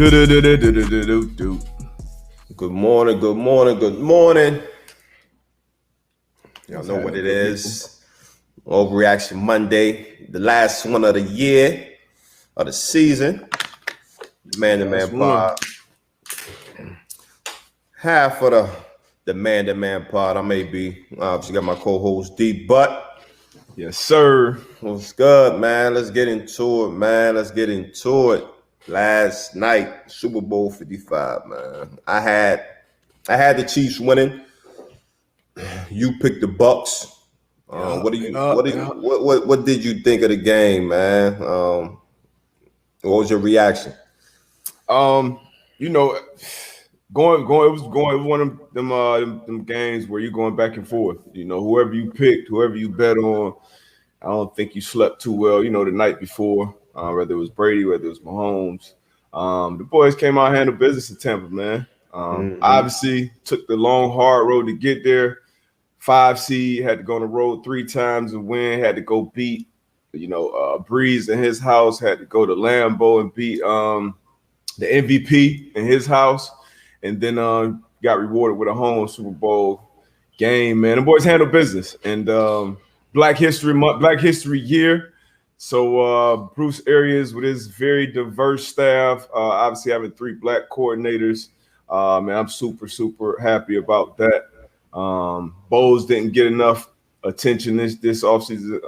Do. Good morning, good morning, good morning. Y'all know what it is. Overreaction Monday, the last one of the year, of the season. Man-to-Man pod. Half of the man-to-man pod. I may be. Obviously got my co-host D, but yes, sir. What's good, man? Let's get into it, man. Let's get into it. Last night, Super Bowl 55, man. I had the Chiefs winning. You picked the Bucks. What did you think of the game, man? What was your reaction? It was one of them games where you're going back and forth. You know, whoever you picked, whoever you bet on, I don't think you slept too well, the night before, whether it was Brady, whether it was Mahomes. The boys came out and handled business in Tampa, man. Obviously took the long, hard road to get there. 5 seed, had to go on the road 3 times and win, had to go beat, Breeze in his house, had to go to Lambeau and beat the MVP in his house, and then got rewarded with a home Super Bowl game, man. The boys handled business. And Black History Month, Black History Year. So Bruce Arians with his very diverse staff, obviously having 3 black coordinators, man, I'm super, super happy about that. Bowles didn't get enough attention this offseason.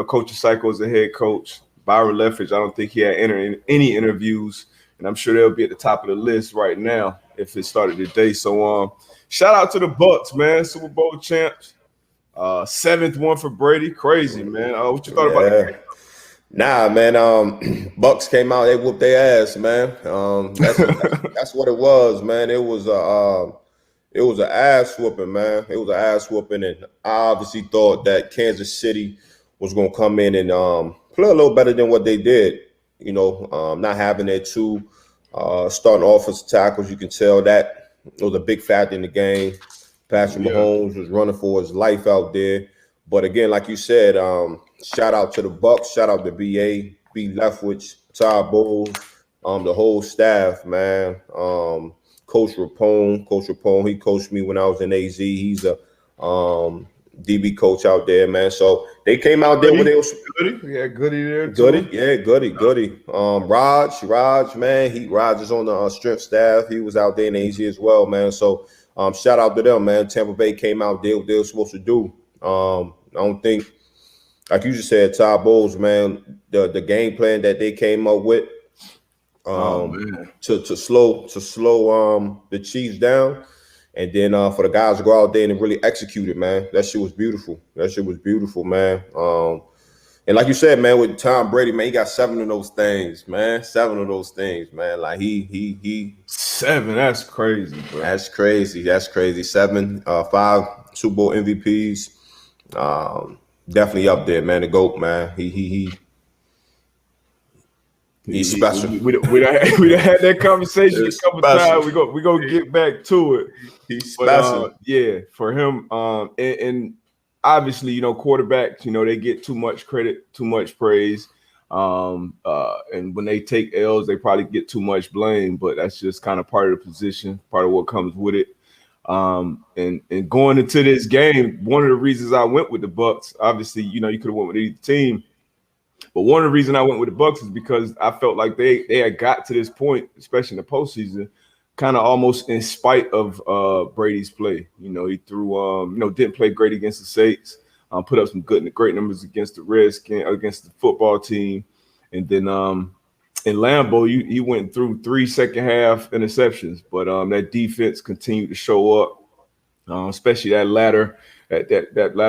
Coaching cycle as a head coach. Byron Leftwich, I don't think he had any interviews, and I'm sure they'll be at the top of the list right now if it started today. So shout out to the Bucks, man. Super Bowl champs. 7th one for Brady. Crazy, man. What you thought about that? Nah, man. Bucks came out, they whooped their ass, man. That's what it was, man. It was an ass whooping, man. It was an ass whooping, and I obviously thought that Kansas City was going to come in and play a little better than what they did. Not having their 2 starting offensive tackles, you can tell that it was a big factor in the game. Patrick Mahomes was running for his life out there. But again, like you said, shout out to the Bucks, shout out to B.A., B. Leftwich, Todd Bowles, the whole staff, man. Coach Rapone, he coached me when I was in AZ. He's a DB coach out there, man. So they came out there when they was Goody. Yeah, Goody there too. Goody. Raj, man. Raj is on the strength staff. He was out there in AZ as well, man. So shout out to them, man. Tampa Bay came out there what they were supposed to do. I don't think, like you just said, Todd Bowles, man, the game plan that they came up with to slow the Chiefs down, and then for the guys to go out there and really execute it, man. That shit was beautiful. Man. And like you said, man, with Tom Brady, man, he got 7 of those things, man. 7 of those things, man. Like he 7. That's crazy, bro. That's crazy. 7, 5 Super Bowl MVPs. Definitely up there, man. The GOAT, man. He's special. We done had that conversation a couple times. We gonna get back to it. He's special. For him. And obviously, quarterbacks, they get too much credit, too much praise. And when they take L's, they probably get too much blame. But that's just kind of part of the position, part of what comes with it. And going into this game, one of the reasons I went with the Bucks, obviously, you could have went with either team. But one of the reasons I went with the Bucks is because I felt like they had got to this point, especially in the postseason, kind of almost in spite of Brady's play. He threw, didn't play great against the Saints, put up some great numbers against the Redskins, against the football team. And then in Lambeau, he went through 3 second-half interceptions. But that defense continued to show up, especially that latter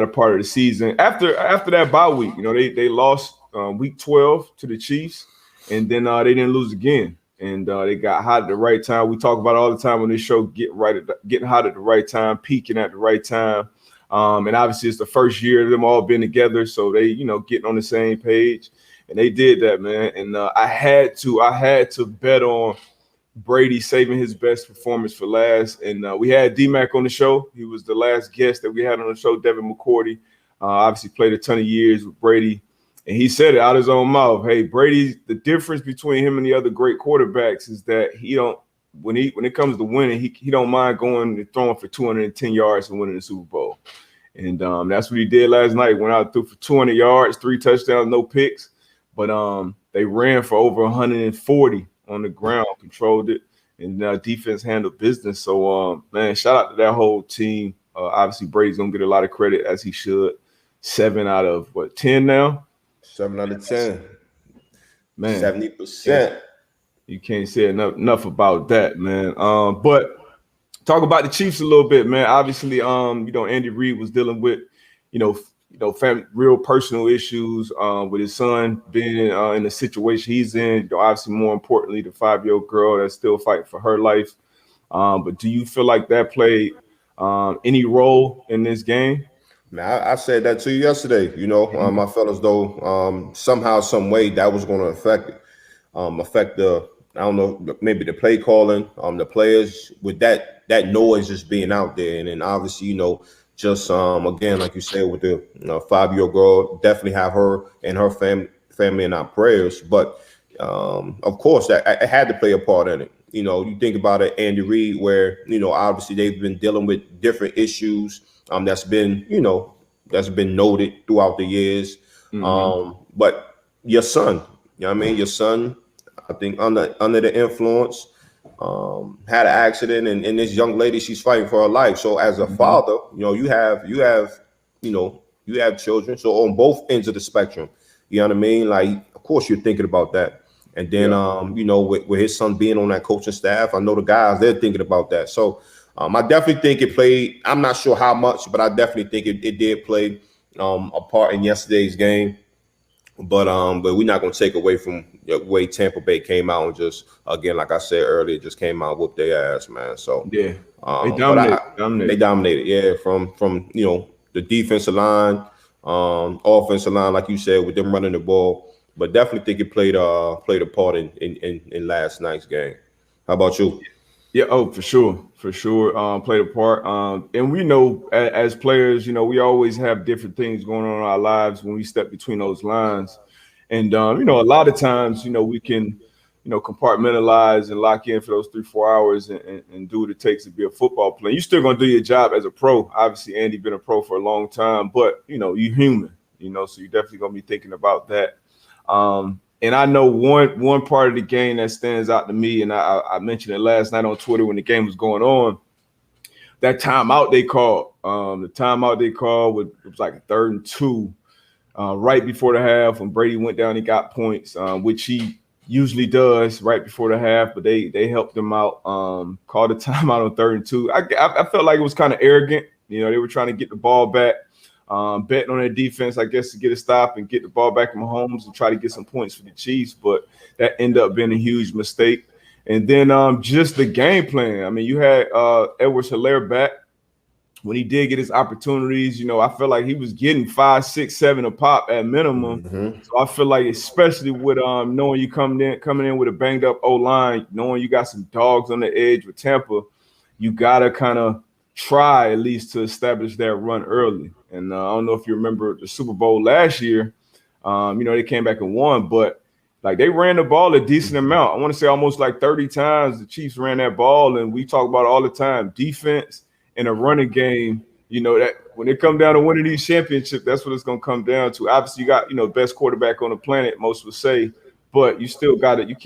part of the season. After that bye week, they lost week 12 to the Chiefs, and then they didn't lose again. And they got hot at the right time. We talk about it all the time on this show, getting hot at the right time, peaking at the right time. And obviously it's the first year of them all being together, so they, getting on the same page. And they did that, man. And I had to bet on Brady saving his best performance for last. And we had D-Mac on the show. He was the last guest that we had on the show, Devin McCourty. Obviously played a ton of years with Brady. And he said it out his own mouth. Hey, Brady, the difference between him and the other great quarterbacks is that when it comes to winning, he don't mind going and throwing for 210 yards and winning the Super Bowl. And that's what he did last night. Went out, threw for 200 yards, 3 touchdowns, no picks. But they ran for over 140 on the ground, controlled it, and defense handled business. So, man, shout out to that whole team. Obviously, Brady's going to get a lot of credit, as he should. 7 out of, 10 now? 7 out of 10. Man. 70%. You can't say enough about that, man. But talk about the Chiefs a little bit, man. Obviously, Andy Reid was dealing with, family, real personal issues with his son being in the situation he's in. Obviously, more importantly, the 5-year-old girl that's still fighting for her life. But do you feel like that played any role in this game? Man, I said that to you yesterday. I felt as though somehow, some way that was going to affect the, I don't know, maybe the play calling, the players with that noise just being out there. And then obviously, just again, like you said, with the 5-year-old girl, definitely have her and her family in our prayers. But of course, that it had to play a part in it. You think about it, Andy Reid, where obviously they've been dealing with different issues that's been noted throughout the years. But your son, your son, I think under the influence, had an accident, and this young lady, she's fighting for her life. So as a father, you have children. So on both ends of the spectrum, you know what I mean? Like, of course, you're thinking about that. And then, with his son being on that coaching staff, I know the guys, they're thinking about that. So I definitely think it played. I'm not sure how much, but I definitely think it did play a part in yesterday's game. But we're not going to take away from the way Tampa Bay came out and just, again, like I said earlier, just came out and whooped their ass, man. So yeah, they dominated. They dominated, yeah, from the defensive line, offensive line, like you said, with them running the ball. But definitely think it played a part in last night's game. How about you? Yeah, for sure. Played a part. And we know as players, we always have different things going on in our lives when we step between those lines. And, a lot of times, we can, compartmentalize and lock in for those 3-4 hours and do what it takes to be a football player. You're still going to do your job as a pro. Obviously, Andy been a pro for a long time, but, you're human, so you're definitely going to be thinking about that. And I know one part of the game that stands out to me, and I mentioned it last night on Twitter when the game was going on, that timeout they called. The timeout they called it was like a 3rd and 2 right before the half when Brady went down, he got points, which he usually does right before the half, but they helped him out, called a timeout on 3rd and 2. I felt like it was kind of arrogant. They were trying to get the ball back. Betting on their defense, I guess, to get a stop and get the ball back from Mahomes and try to get some points for the Chiefs, but that ended up being a huge mistake. And then just the game plan. I mean, you had Edwards-Helaire back when he did get his opportunities. I felt like he was getting 5, 6, 7 a pop at minimum. So I feel like, especially with knowing you coming in with a banged up O-line, knowing you got some dogs on the edge with Tampa, you gotta kind of try at least to establish that run early. And I don't know if you remember the Super Bowl last year. They came back and won, but like they ran the ball a decent amount. I want to say almost like 30 times the Chiefs ran that ball, and we talk about it all the time. Defense and a running game, that when it comes down to winning these championships, that's what it's going to come down to. Obviously, you got, best quarterback on the planet, most would say, but you still got it. You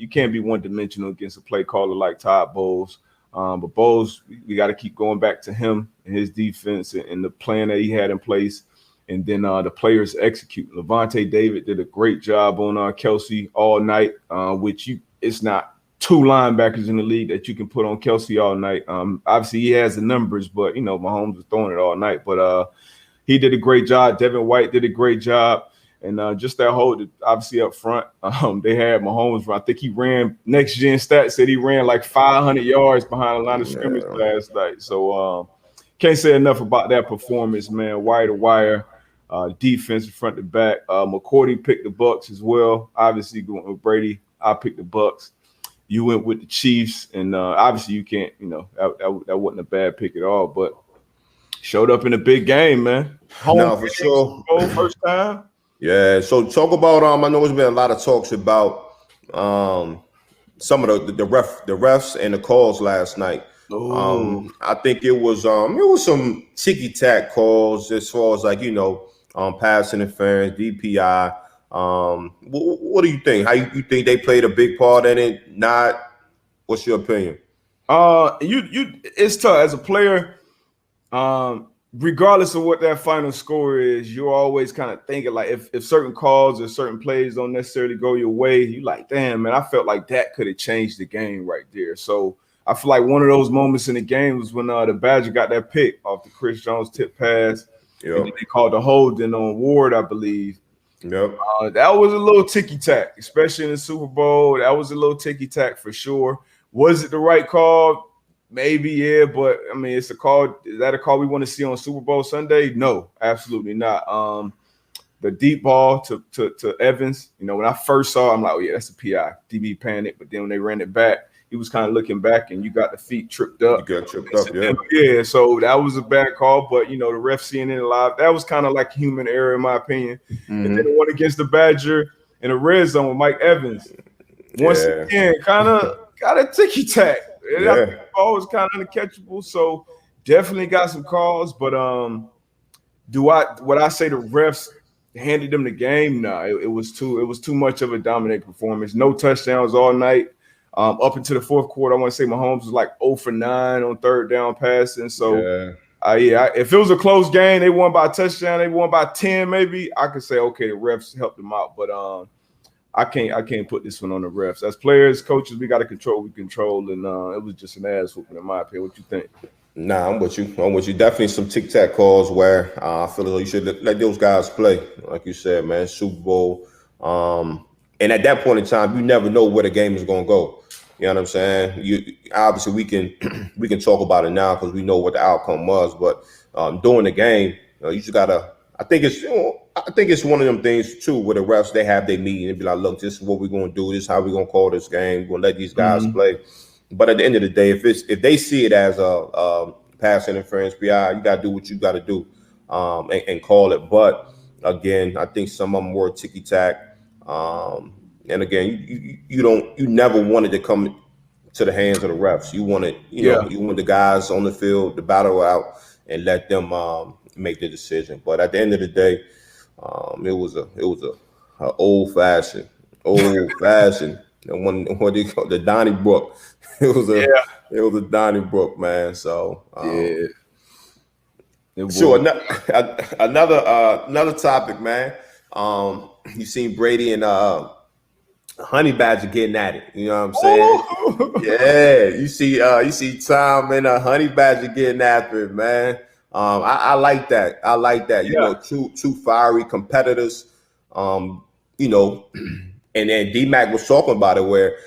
can't be one-dimensional against a play caller like Todd Bowles. But Bowles, we got to keep going back to him and his defense and the plan that he had in place. And then the players execute. Levante David did a great job on Kelsey all night, it's not 2 linebackers in the league that you can put on Kelsey all night. Obviously, he has the numbers, but, Mahomes was throwing it all night. But he did a great job. Devin White did a great job. And just that whole, obviously up front, they had Mahomes. I think he ran, next gen stats said he ran like 500 yards behind the line of scrimmage last night. So can't say enough about that performance, man. Wire to wire, defense front to back. McCourty picked the Bucs as well. Obviously going with Brady, I picked the Bucs. You went with the Chiefs, and obviously you can't, that wasn't a bad pick at all. But showed up in a big game, man. No, for sure. First time. Yeah. So talk about I know there's been a lot of talks about some of the refs and the calls last night. Oh, I think it was some ticky tack calls as far as like pass interference, DPI. What do you think? How you think they played a big part in it? Not. What's your opinion? It's tough as a player. Regardless of what that final score is, you're always kind of thinking like if certain calls or certain plays don't necessarily go your way, you like, damn, man, I felt like that could have changed the game right there. So I feel like one of those moments in the game was when the Badger got that pick off the Chris Jones tip pass, and then they called the holding on Ward, I believe. Yep. That was a little ticky tack, especially in the Super Bowl. That was a little ticky tack for sure. Was it the right call? Maybe, yeah, but I mean, it's a call. Is that a call we want to see on Super Bowl Sunday? No, absolutely not. The deep ball to Evans, when I first saw it, I'm like, oh yeah, that's a PI. DB panicked, but then when they ran it back, he was kind of looking back, and you got the feet tripped up. You got tripped up, yeah. Yeah, so that was a bad call, but the ref seeing it live, that was kind of like human error in my opinion. Mm-hmm. And then the one against the Badger in the red zone with Mike Evans, once again, kind of got a ticky tack. Yeah. The ball was kind of uncatchable, so definitely got some calls. But would I say the refs handed them the game? No, it was too much of a dominant performance. No touchdowns all night. Up into the fourth quarter, I want to say Mahomes was like 0 for 9 on third down passing. So if it was a close game, they won by a touchdown, they won by 10, maybe I could say okay, the refs helped them out, but I can't put this one on the refs. As players, coaches, we got to control what we control, and it was just an ass whooping in my opinion. What you think? Nah, I'm with you. Definitely some tic tac calls where I feel like you should let those guys play, like you said, man. Super Bowl, and at that point in time, you never know where the game is going to go. You know what I'm saying? Obviously we can talk about it now because we know what the outcome was, but during the game, you just gotta. I think it's one of them things too where the refs, they have their meeting and be like, look, this is what we're gonna do, this is how we're gonna call this game, we're gonna let these guys play. But at the end of the day, if they see it as a pass interference PI, you gotta do what you gotta do and call it. But again, I think some of them were ticky tack. And again, you never wanted to come to the hands of the refs. You wanted, you want the guys on the field to battle out and let them make the decision. But at the end of the day, it was a old fashioned, and what they call the Donnybrook. It was a Donnybrook, man. So sure. Another topic, man. You seen Brady and Honey Badger getting at it. You know what I'm saying? Oh. Yeah. You see Tom and Honey Badger getting after it, man. I like that. Yeah. Two fiery competitors. And then D-Mac was talking about it where,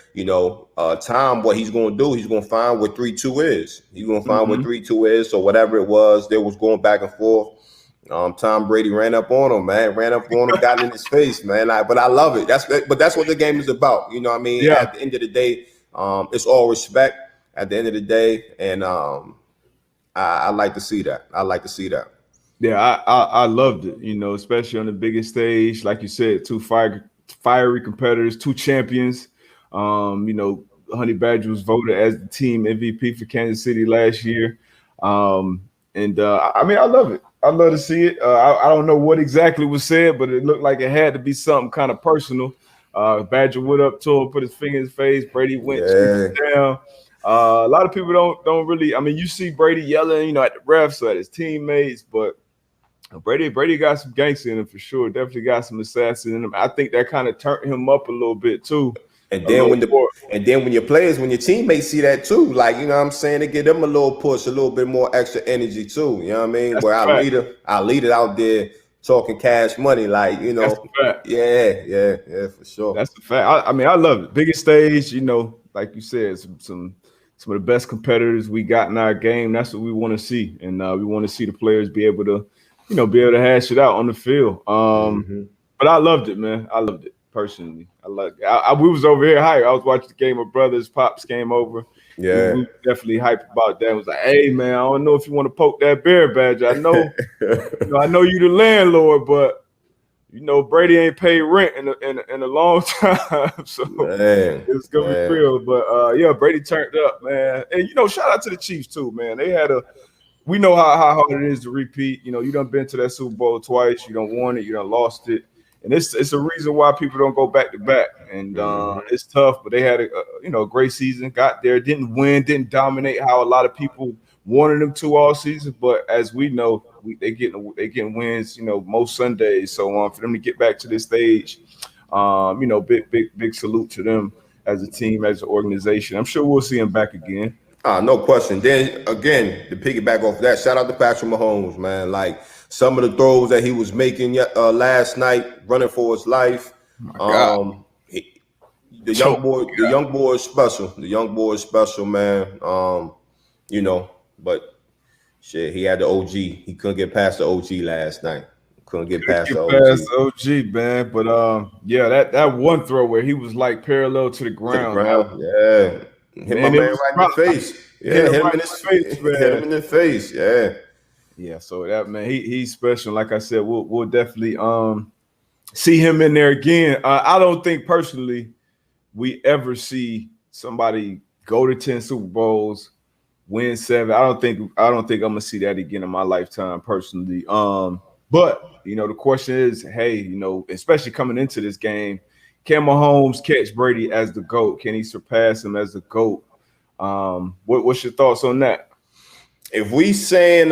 Tom, what he's going to do, he's going to find what 3-2 is. He's going to find what 3-2 is. So whatever it was, they was going back and forth. Tom Brady ran up on him, got in his face, man. But I love it. That's what the game is about. You know what I mean? Yeah. At the end of the day, it's all respect at the end of the day. And I like to see that. Yeah, I loved it, especially on the biggest stage. Like you said, two fiery competitors, two champions. Honey Badger was voted as the team MVP for Kansas City last year. I love it. I love to see it. I don't know what exactly was said, but it looked like it had to be something kind of personal. Badger went up to him, put his finger in his face. Brady went down. A lot of people don't really. I mean, you see Brady yelling, at the refs or at his teammates, but Brady got some gangster in him for sure. Definitely got some assassin in him. I think that kind of turned him up a little bit too. And then when your teammates see that too, like, you know what I'm saying, they give them a little push, a little bit more extra energy too. You know what I mean? That's where our leader out there talking cash money, like, That's a fact. Yeah, for sure. That's a fact. I love it. Biggest stage, like you said, some of the best competitors we got in our game. That's what we want to see, and we want to see the players be able to hash it out on the field. But I loved it, man. I loved it. Personally, I like. We was over here hype. I was watching the game. My brothers, pops came over. Yeah, we definitely hyped about that. I was like, "Hey, man, I don't know if you want to poke that bear badger. I know, I know you the landlord, but you know, Brady ain't paid rent in a long time, so it's gonna be real. But yeah, Brady turned up, man. And you know, shout out to the Chiefs too, man. They had we know how hard it is to repeat. You know, you done been to that Super Bowl twice. You done won it. You done lost it. And it's a reason why people don't go back to back. And it's tough, but they had a great season. Got there, didn't win, didn't dominate how a lot of people wanted them to all season. But as we know, they getting wins. You know, most Sundays. So for them to get back to this stage, big salute to them as a team, as an organization. I'm sure we'll see them back again. No question. Then again, to piggyback off that, shout out to Patrick Mahomes, man. Like some of the throws that he was making last night, running for his life. The young boy is special. The young boy is special, man. But shit, he had the OG. He couldn't get past the OG last night. Couldn't get past the OG, man. But that one throw where he was like parallel to the ground. Yeah. Hit my man right in the face. Yeah, hit him in his face, man. Hit him in the face. Yeah. Yeah, so that man, he's special. Like I said, we'll definitely see him in there again. I don't think personally we ever see somebody go to 10 Super Bowls, win 7. I don't think I'm gonna see that again in my lifetime personally. But the question is, hey, especially coming into this game, can Mahomes catch Brady as the GOAT? Can he surpass him as the GOAT? What's your thoughts on that? If we saying,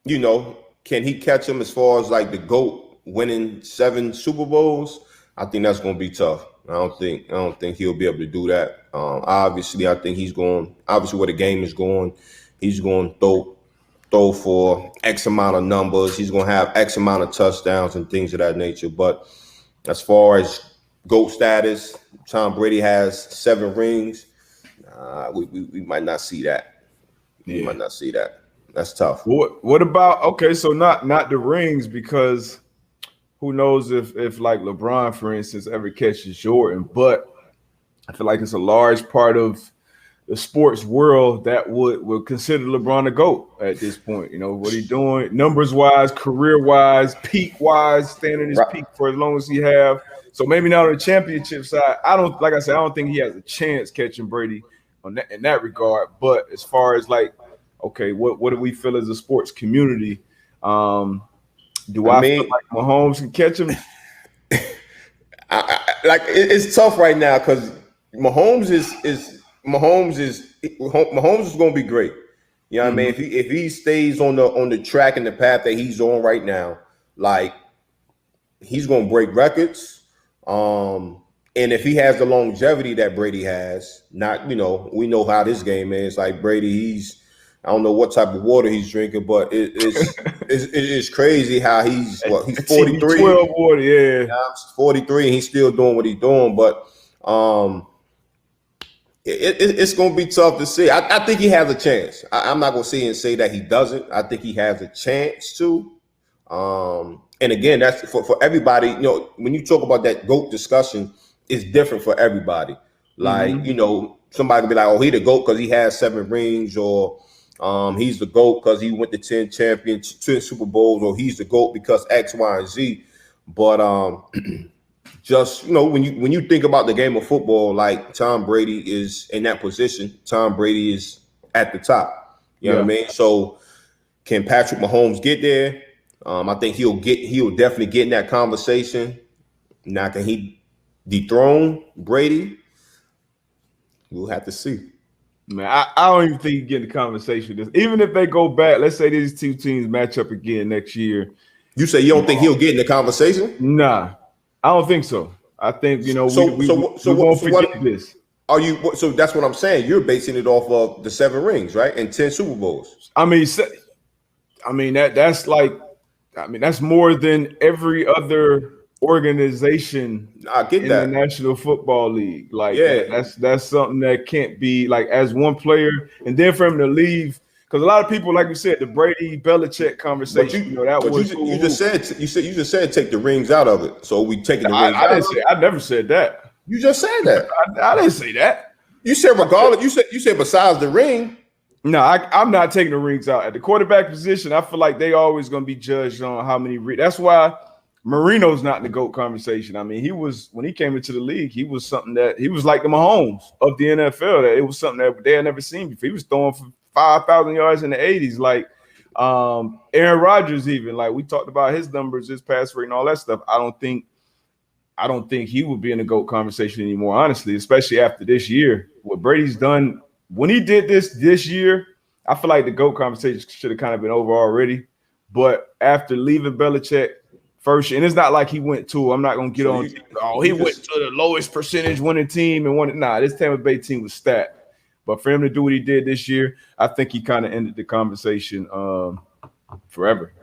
can he catch him as far as like the GOAT winning 7 Super Bowls? I think that's going to be tough. I don't think he'll be able to do that. Obviously, I think obviously where the game is going, he's going to throw for X amount of numbers. He's going to have X amount of touchdowns and things of that nature. But as far as GOAT status, Tom Brady has 7 rings. We might not see that. We might not see that. That's tough. What about so not the rings, because who knows if like LeBron, for instance, ever catches Jordan, but I feel like it's a large part of the sports world that would consider LeBron a GOAT at this point. What he's doing, numbers wise, career wise, peak wise, standing his peak for as long as he have. So maybe not on the championship side. I don't think he has a chance catching Brady in that regard. But as far as like, okay, what do we feel as a sports community? I feel like Mahomes can catch him? It's tough right now because Mahomes is going to be great. You know what I mean? If he stays on the track and the path that he's on right now, like he's going to break records. And if he has the longevity that Brady has, we know how this game is. Like Brady, I don't know what type of water he's drinking, but it's crazy how he's 43. 12 water, yeah. 43 and he's still doing what he's doing. But it's going to be tough to see. I think he has a chance. I'm not going to sit and say that he doesn't. I think he has a chance to. And again, that's for everybody. When you talk about that GOAT discussion, it's different for everybody. Like, somebody can be like, oh, he the GOAT because he has 7 rings, or he's the GOAT because he went to 10 Super Bowls, or he's the GOAT because X, Y, and Z. But just when you think about the game of football, like Tom Brady is in that position. Tom Brady is at the top. You know what I mean? So can Patrick Mahomes get there? I think he'll definitely get in that conversation. Now, can he dethrone Brady? We'll have to see. Man, I don't even think he get in the conversation. Even if they go back, let's say these two teams match up again next year. You say you don't think he'll get in the conversation? Nah, I don't think so. I think we won't forget this. So that's what I'm saying. You're basing it off of the 7 rings, right, and 10 Super Bowls. That's more than every other organization in the National Football League. That's something that can't be like as one player, and then for him to leave, because a lot of people, like you said, the Brady Belichick conversation. You just said take the rings out of it. So we taking the rings out. I never said that. You just said that. I didn't say that. You said regardless. You said besides the ring. No, I'm not taking the rings out. At the quarterback position, I feel like they always going to be judged on how many That's why Marino's not in the GOAT conversation. I mean, when he came into the league, he was something that he was like the Mahomes of the NFL. That it was something that they had never seen before. He was throwing for 5,000 yards in the 80s, like Aaron Rodgers. Even like we talked about his numbers, his pass rate, and all that stuff. I don't think he would be in the GOAT conversation anymore, honestly, especially after this year. What Brady's done when he did this year, I feel like the GOAT conversation should have kind of been over already. But after leaving Belichick first year, and it's not like he went to, I'm not going to get on, he went to the lowest percentage winning team and won. Nah, this Tampa Bay team was stacked. But for him to do what he did this year, I think he kind of ended the conversation forever.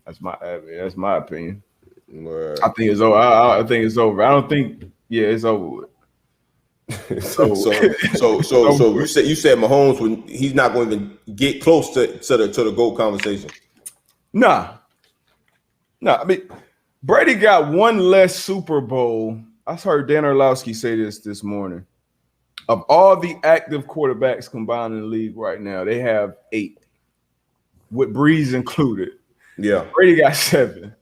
That's my opinion. Right. I think it's over. I think it's over. I don't think. Yeah, it's over with. So you said Mahomes when he's not going to even get close to the GOAT conversation. Nah. I mean, Brady got one less Super Bowl. I heard Dan Orlovsky say this morning. Of all the active quarterbacks combined in the league right now, they have 8, with Breeze included. Yeah, Brady got 7.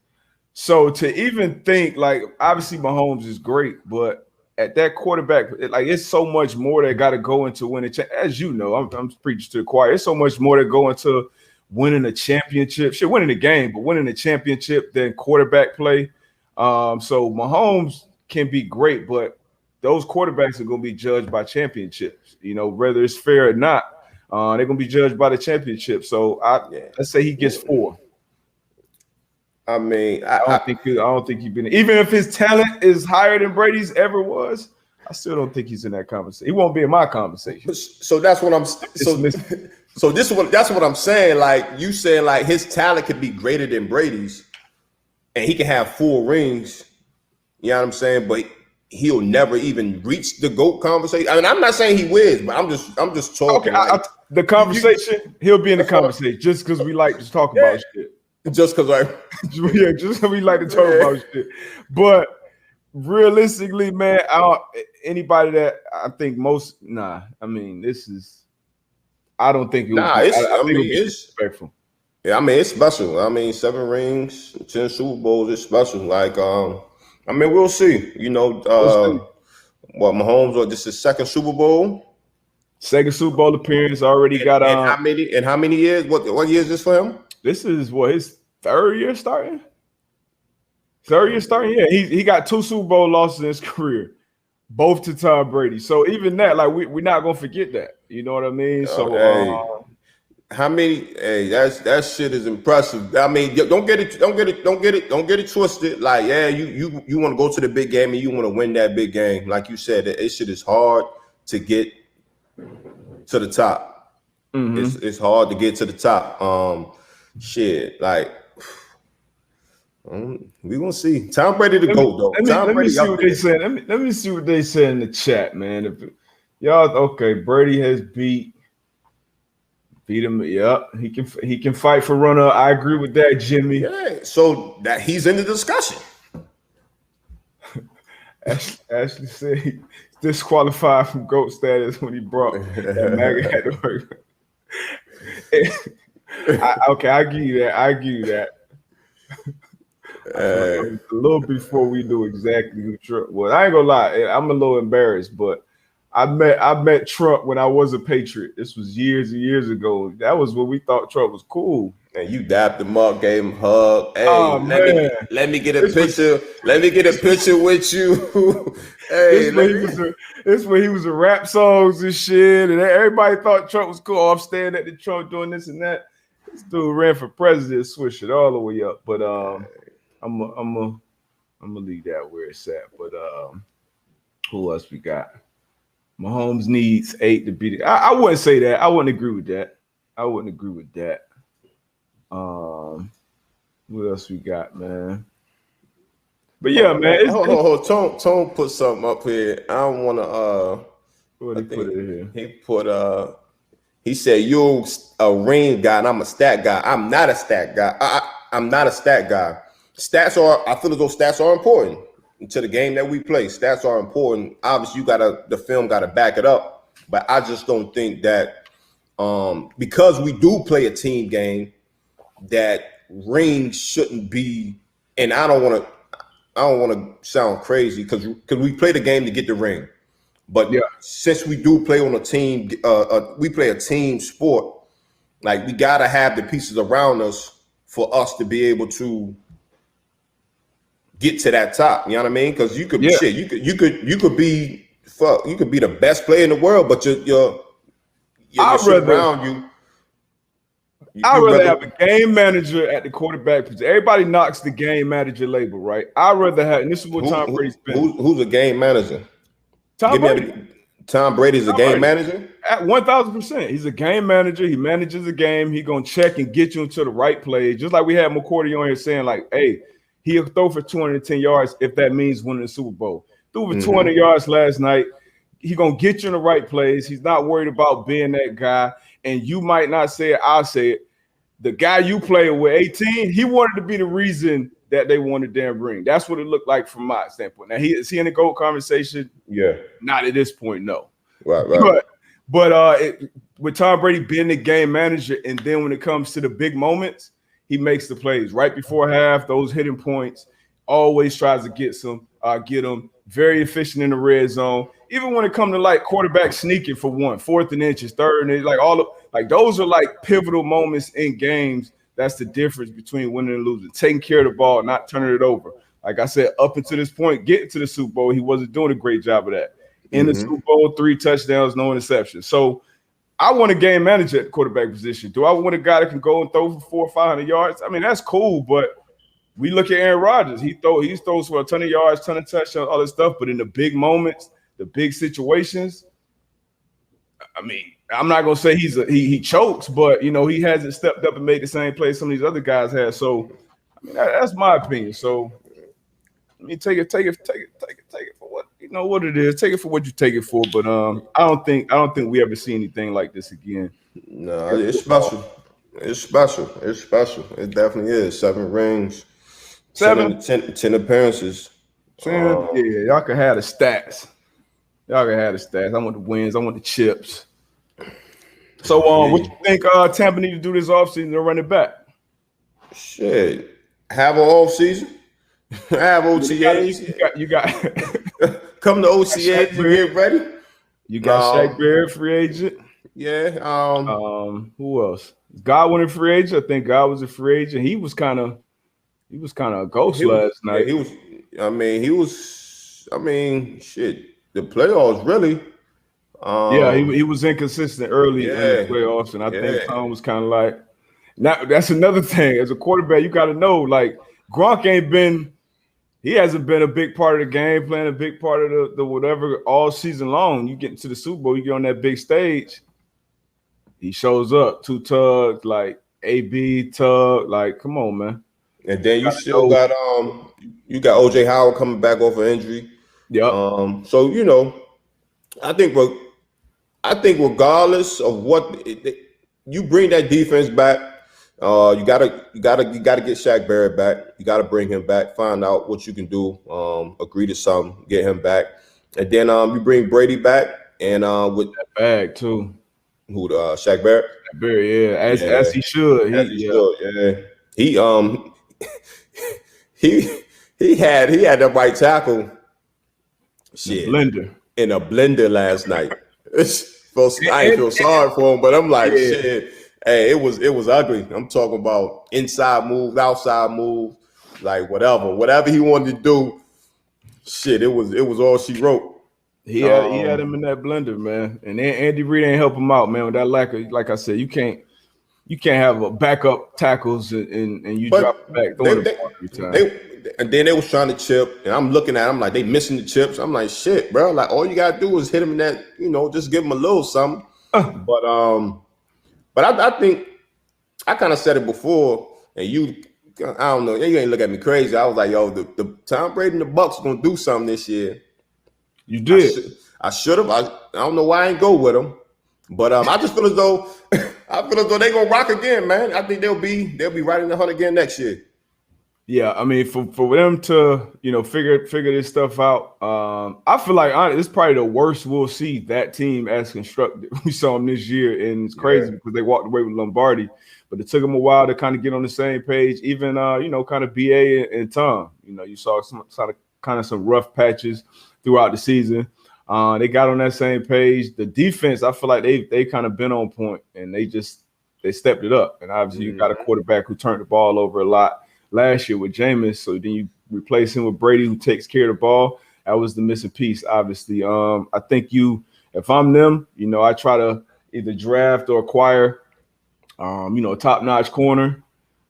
So to even think, like, obviously Mahomes is great, but at that quarterback, it's so much more that got to go into winning. As you know, I'm preaching to the choir. It's so much more that go into winning a championship. Shit, winning the game, but winning the championship than quarterback play. So Mahomes can be great, but those quarterbacks are going to be judged by championships. You know, whether it's fair or not, they're going to be judged by the championship. So let's say he gets 4. I mean, I don't think he's been. Even if his talent is higher than Brady's ever was, I still don't think he's in that conversation. He won't be in my conversation. So that's what I'm. So that's what I'm saying. Like you saying, like his talent could be greater than Brady's, and he can have 4 rings. You know what I'm saying? But he'll never even reach the GOAT conversation. I mean, I'm not saying he wins, but I'm just talking. Okay, the conversation, he'll be in the conversation just because we like to talk about shit. Just because just because we like to talk about shit. But realistically, man, anybody that I think most, I mean, this is, I don't think it would be disrespectful. Yeah, I mean, it's special. I mean, 7 rings, 10 Super Bowls, it's special. Like, I mean, we'll see. You know, Mahomes, this is second Super Bowl. Second Super Bowl appearance, already got how many years? What year is this for him? This is his 3rd year starting? 3rd year starting? Yeah, he got 2 Super Bowl losses in his career, both to Tom Brady. So even that, like we're not gonna forget that. You know what I mean? So how many? Hey, that shit is impressive. I mean, don't get it twisted. Like, yeah, you want to go to the big game and you want to win that big game. Like you said, that shit is hard to get to the top. Mm-hmm. It's hard to get to the top. Shit, like we gonna see. Tom Brady to GOAT though. Let me see what they say. Let me see what they say in the chat, man. If y'all okay, Brady has beat him. Yep, he can fight for runner. I agree with that, Jimmy. Yeah, so that he's in the discussion. Ashley said he disqualified from GOAT status when he brought that MAGA hat to work. I give you that. A little before we knew exactly who Trump was. I ain't gonna lie, I'm a little embarrassed, but I met Trump when I was a Patriot. This was years and years ago. That was when we thought Trump was cool. And you dapped him up, gave him a hug. Hey, let me get a picture. Let me get a picture with you. Hey, this when he was in rap songs and shit, and everybody thought Trump was cool. I'm staying at the Trump doing this and that. This dude ran for president, switched it all the way up. But I'm gonna leave that where it's at. But who else we got? Mahomes needs 8 to beat it. I wouldn't say that. I wouldn't agree with that. What else we got, man? But yeah, man. Tone put something up here. I don't want to. What he put in here? He put he said you're a ring guy and I'm a stat guy. I'm not a stat guy. I'm not a stat guy. Stats are. I feel as though stats are important to the game that we play. Stats are important. Obviously, the film got to back it up. But I just don't think that because we do play a team game, that rings shouldn't be. And I don't want to sound crazy because we play the game to get the ring, but since we do play on a team, we play a team sport. Like, we gotta have the pieces around us for us to be able to get to that top. You know what I mean? Because you could be the best player in the world, but your shit around you. I'd rather have a game manager at the quarterback position. Everybody knocks the game manager label, right? I'd rather have, and this is what Tom Brady's been. Who's a game manager? Tom Brady. Tom Brady's a game manager? At 1,000%. He's a game manager. He manages the game. He's going to check and get you into the right play. Just like we had McCourty on here saying, like, hey, he'll throw for 210 yards if that means winning the Super Bowl. Threw for 200 yards last night. He's going to get you in the right plays. He's not worried about being that guy. And you might not say it, I'll say it. The guy you play with 18, he wanted to be the reason that they won the damn ring. That's what it looked like from my standpoint. Now, is he in the GOAT conversation? Yeah. Not at this point, no. Right. But with Tom Brady being the game manager, and then when it comes to the big moments, he makes the plays. Right before half, those hitting points, always tries to get them. Very efficient in the red zone. Even when it comes to like quarterback sneaking for 4th and inches, 3rd and like those are like pivotal moments in games. That's the difference between winning and losing. Taking care of the ball, not turning it over. Like I said, up until this point, getting to the Super Bowl, he wasn't doing a great job of that. In the Super Bowl, 3 touchdowns, no interceptions. So I want a game manager at the quarterback position. Do I want a guy that can go and throw for 400 or 500 yards? I mean, that's cool, but we look at Aaron Rodgers. He throws for a ton of yards, ton of touchdowns, all this stuff. But in the big moments, the big situations, I mean, I'm not gonna say he chokes, but he hasn't stepped up and made the same play some of these other guys have. So, I mean, that's my opinion. So, I mean, take it for what it is. Take it for what you take it for. But I don't think we ever see anything like this again. No, it's special. It's special. It definitely is. 7 rings, 10 appearances. 10, y'all can have the stats. I want the wins. I want the chips. So, what you think Tampa need to do this offseason to run it back? Shit. Have an offseason. Have OTAs. You got come to OTAs and get ready. You got Shaq Barrett, free agent. Yeah. Who else? Godwin a free agent. I think God was a free agent. He was kind of a ghost last night. Shit. The playoffs really. He was inconsistent early in the playoffs, and I think Tom was kind of like. Now that's another thing. As a quarterback, you got to know, like, Gronk hasn't been a big part of the game, playing a big part of the whatever all season long. You get into the Super Bowl, you get on that big stage. He shows up, 2 tugs, like AB tug, like, come on, man. And then you still got you got OJ Howard coming back off an injury. Yeah. So I think regardless of what you bring that defense back, you gotta get Shaq Barrett back. You gotta bring him back. Find out what you can do. Agree to something. Get him back, and then you bring Brady back and with that bag too. Who Shaq Barrett? Barrett, as he should. He had the right tackle. Shit. In a blender last night. I ain't feel sorry for him, but I'm like, shit. Hey, it was ugly. I'm talking about inside moves, outside moves, like whatever he wanted to do. Shit, it was all she wrote. He had him in that blender, man. And then Andy Reid ain't help him out, man. With that lack of, like I said, you can't have a backup tackles and you drop it back every time. And then they was trying to chip, and I'm looking at them like they missing the chips. I'm like, shit, bro. Like, all you gotta do is hit him in that, just give him a little something. But I think I kind of said it before, and I don't know, you ain't look at me crazy. I was like, yo, the Tom Brady and the Bucs gonna do something this year. You did. I should have. I don't know why I ain't go with them, but I just feel as though they gonna rock again, man. I think they'll be right in the hunt again next year. Yeah, I mean, for them to figure this stuff out, I feel like it's probably the worst we'll see that team as constructed. We saw them this year, and it's crazy because they walked away with Lombardi, but it took them a while to kind of get on the same page. Even kind of BA and Tom. You saw some kind of some rough patches throughout the season. They got on that same page. The defense, I feel like they kind of been on point, and they stepped it up. And obviously, you got a quarterback who turned the ball over a lot last year with Jameis, so then you replace him with Brady, who takes care of the ball. That was the missing piece, obviously. I think if I'm them, I try to either draft or acquire, a top-notch corner,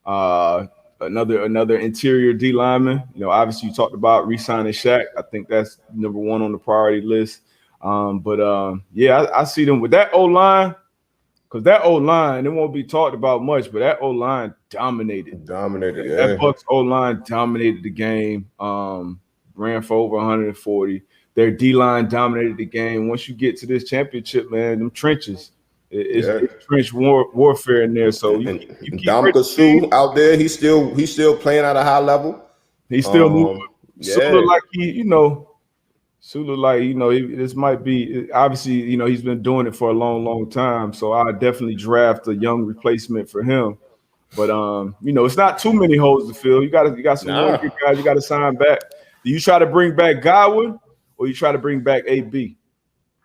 another interior D lineman. Obviously you talked about re-signing Shaq. I think that's number one on the priority list. I see them with that O-line. Because that O-line, it won't be talked about much, but that O-line dominated. Yeah. That Bucs O-line dominated the game. Ran for over 140. Their D-line dominated the game. Once you get to this championship, man, them trenches, it's trench warfare in there. So you keep Dominic Sue out there. He's still playing at a high level. He's still moving. So look like Sue look like, this might be, obviously, he's been doing it for a long, long time. So I definitely draft a young replacement for him. But, it's not too many holes to fill. You got some more good guys you got to sign back. Do you try to bring back Godwin or you try to bring back AB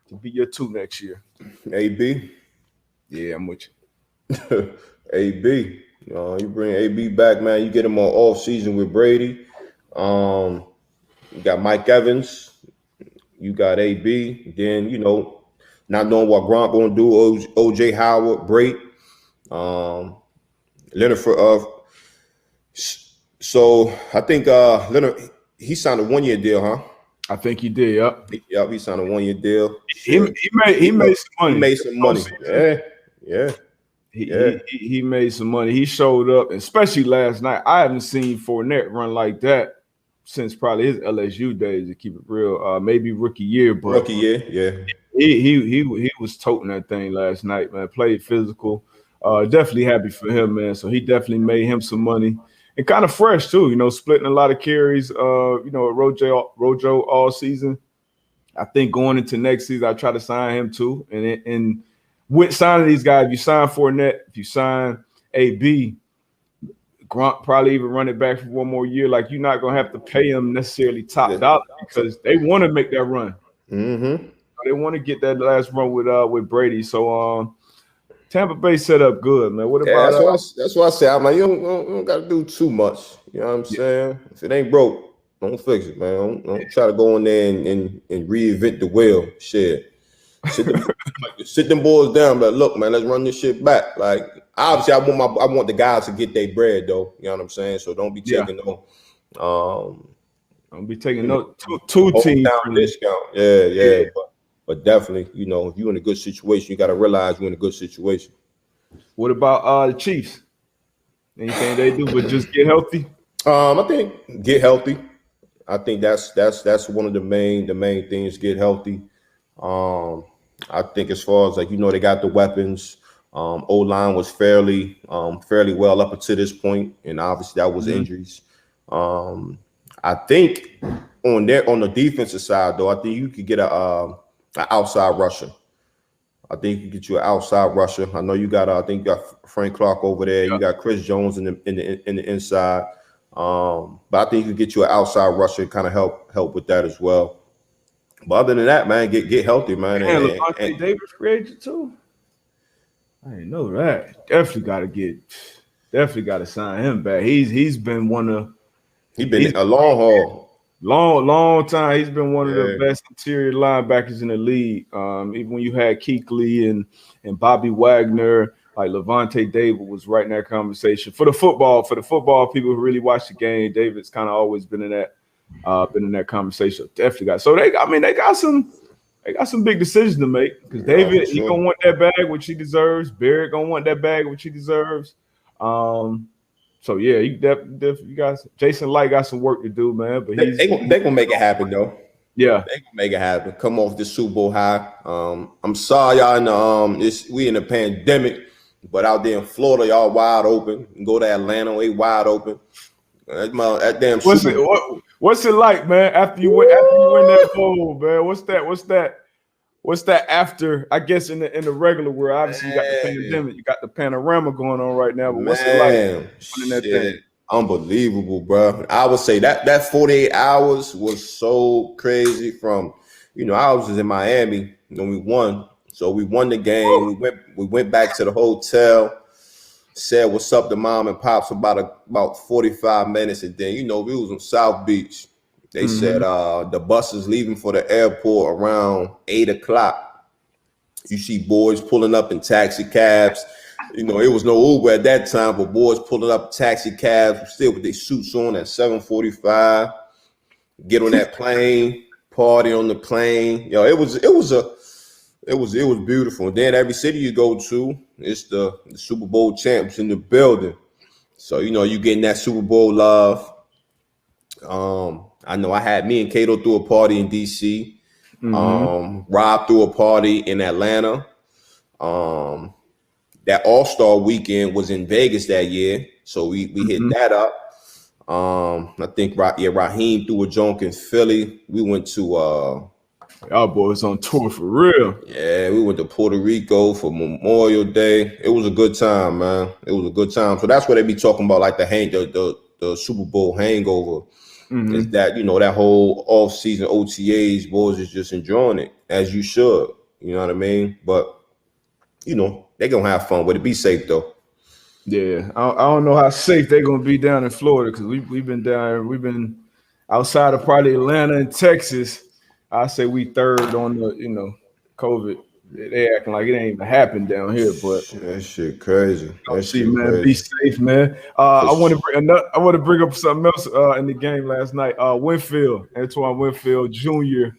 to be your 2 next year? AB? Yeah, I'm with you. AB. You bring AB back, man. You get him on off season with Brady. You got Mike Evans. You got AB, then not knowing what Gronk gonna do. OJ Howard, Brait, Leonard for. So I think Leonard he signed a 1-year deal, huh? I think he did. Yep. He signed a 1-year deal. He made some money. He made some money. Yeah. He made some money. He showed up, especially last night. I haven't seen Fournette run like that since probably his LSU days, to keep it real. Maybe rookie year, but yeah. He was toting that thing last night, man. Played physical. Definitely happy for him, man. So he definitely made him some money. And kind of fresh too, splitting a lot of carries, Rojo all season. I think going into next season, I try to sign him too. And with signing these guys, if you sign Fournette, if you sign AB, Gronk probably even run it back for one more year. Like, you're not gonna have to pay him necessarily top dollar because they want to make that run. Mm-hmm. They want to get that last run with Brady. So Tampa Bay set up good, man. What about that's why I say I'm like, you don't got to do too much. You know what I'm saying? If it ain't broke, don't fix it, man. Don't try to go in there and reinvent the wheel. Shit. Sit them boys down, but look, man, let's run this shit back. Like, obviously, I want the guys to get their bread, though. You know what I'm saying? So don't be taking don't be taking no two teams down discount. Yeah. But definitely, if you're in a good situation, you got to realize you're in a good situation. What about the Chiefs? Anything they do but just get healthy? I think get healthy. I think that's one of the main things. Get healthy. I think as far as they got the weapons. O-line was fairly well up until this point, and obviously that was injuries. I think on the defensive side, though, I think you could get an outside rusher. I think you can get you an outside rusher. I know you got I think you got Frank Clark over there. Yeah. You got Chris Jones in the inside. But I think you can get you an outside rusher and kind of help with that as well. But other than that, man, get healthy, man. And Davis free agent too. I didn't know that. Definitely got to sign him back. He's been a long haul. Long time. He's been one of the best interior linebackers in the league. Even when you had Kuechly and Bobby Wagner, like Levante David was right in that conversation. For the football people who really watch the game, David's kind of always been in that conversation. Definitely got. So they got some big decisions to make because David, he gonna want that bag which he deserves. Barrett gonna want that bag which he deserves. So yeah, you guys. Jason Light got some work to do, man. But they gonna make it happen though. Yeah, they gonna make it happen. Come off the Super Bowl high. I'm sorry, y'all. We in a pandemic, but out there in Florida, y'all wide open. You go to Atlanta, they wide open. That damn What's Super it? Bowl. What's it like, man? After you win that bowl, man. What's that after? I guess in the regular world, obviously you got the pandemic, you got the panorama going on right now. But what's it like Man, winning that shit, thing? unbelievable, bro. I would say that 48 hours was so crazy. From, I was in Miami when we won, so we won the game. We went back to the hotel, said what's up to mom and pops for about 45 minutes, and then we was on South Beach. They said the bus is leaving for the airport around 8 o'clock. You see boys pulling up in taxi cabs. It was no Uber at that time, but boys pulling up taxi cabs, still with their suits on at 7:45. Get on that plane, party on the plane. It was beautiful. And then every city you go to, it's the Super Bowl champs in the building. So you getting that Super Bowl love. I know I had me and Cato threw a party in DC. Rob threw a party in Atlanta. That All-Star weekend was in Vegas that year, so we hit that up. I think Raheem threw a junk in Philly. We went to Y'all boys on tour for real. Yeah, we went to Puerto Rico for Memorial Day. It was a good time, man. It was a good time. So that's what they be talking about, like the Super Bowl hangover. Is that that whole off-season OTAs, boys is just enjoying it as you should. You know what I mean? But they gonna have fun with it. Be safe though. Yeah, I don't know how safe they're gonna be down in Florida, because we've been down. We've been outside of probably Atlanta and Texas. I say we third on the COVID. They acting like it ain't even happened down here, but that shit crazy. That see, shit man, crazy. be safe, man. I want to bring up something else in the game last night. Antoine Winfield Jr.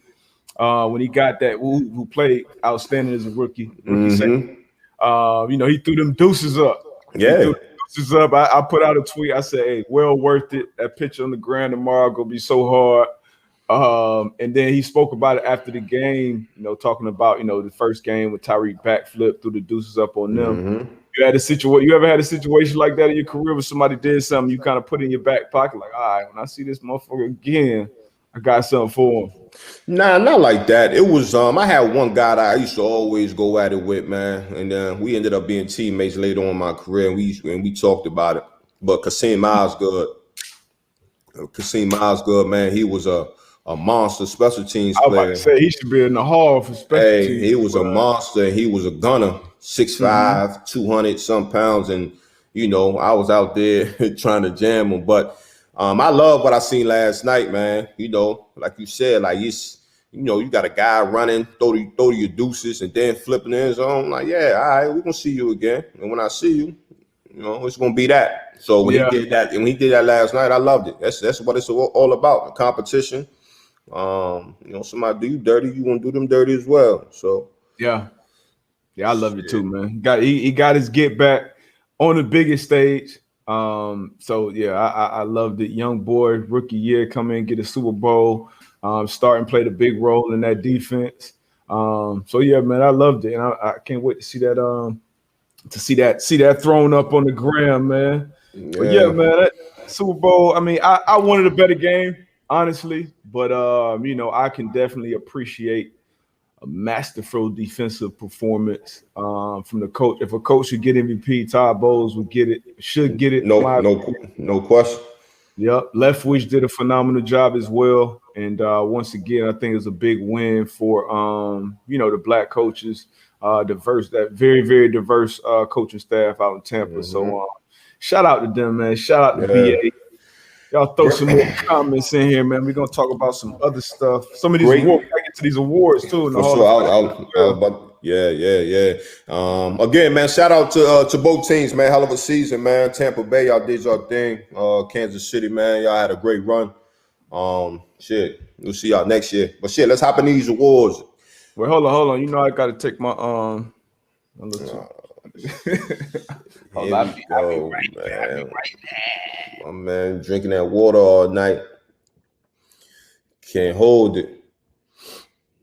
When he got that, who played outstanding as a rookie safety. He threw them deuces up. Yeah. I put out a tweet. I said, "Hey, well worth it. That pitch on the ground tomorrow gonna be so hard." And then he spoke about it after the game, talking about, the first game with Tyreek backflip, threw the deuces up on them. You ever had a situation like that in your career where somebody did something you kind of put in your back pocket, like, all right, when I see this motherfucker again, I got something for him? Nah, not like that. It was I had one guy that I used to always go at it with, man, and we ended up being teammates later on in my career, and we talked about it. But Kasim Osgood, man, he was a monster special teams player. I was about to say he should be in the hall for special teams. He was a monster. He was a gunner, 6'5", 200 some pounds, and I was out there trying to jam him. But I love what I seen last night, man. Like you said, like you got a guy running, throw to your deuces, and then flipping the end zone. Like, yeah, all right, we're gonna see you again. And when I see you, it's gonna be that. So when he did that last night, I loved it. That's what it's all about. The competition. Somebody do you dirty, you want to do them dirty as well. So yeah, I loved it too, man. He got his get back on the biggest stage. So yeah, I loved it. Young boy, rookie year, come in, get a Super Bowl, start and play the big role in that defense. So yeah, man, I loved it, and I can't wait to see that thrown up on the gram, man. Yeah. But yeah, man, that Super Bowl. I mean, I wanted a better game, honestly, but I can definitely appreciate a masterful defensive performance from the coach. If a coach should get MVP, Todd Bowles would get it. Should get it. No question. Yep, Leftwich did a phenomenal job as well, and once again, I think it's a big win for the black coaches, that very, very diverse coaching staff out in Tampa. So shout out to them, man. Shout out to BA. Y'all throw some more comments in here, man. We're gonna talk about some other stuff. Some of these awards, I get to these awards too. For sure. Yeah. Again, man, shout out to both teams, man. Hell of a season, man. Tampa Bay, y'all did your thing. Kansas City, man, y'all had a great run. We'll see y'all next year. But let's hop in these awards. Well, hold on. I gotta take my I'll be right there. My man drinking that water all night. Can't hold it.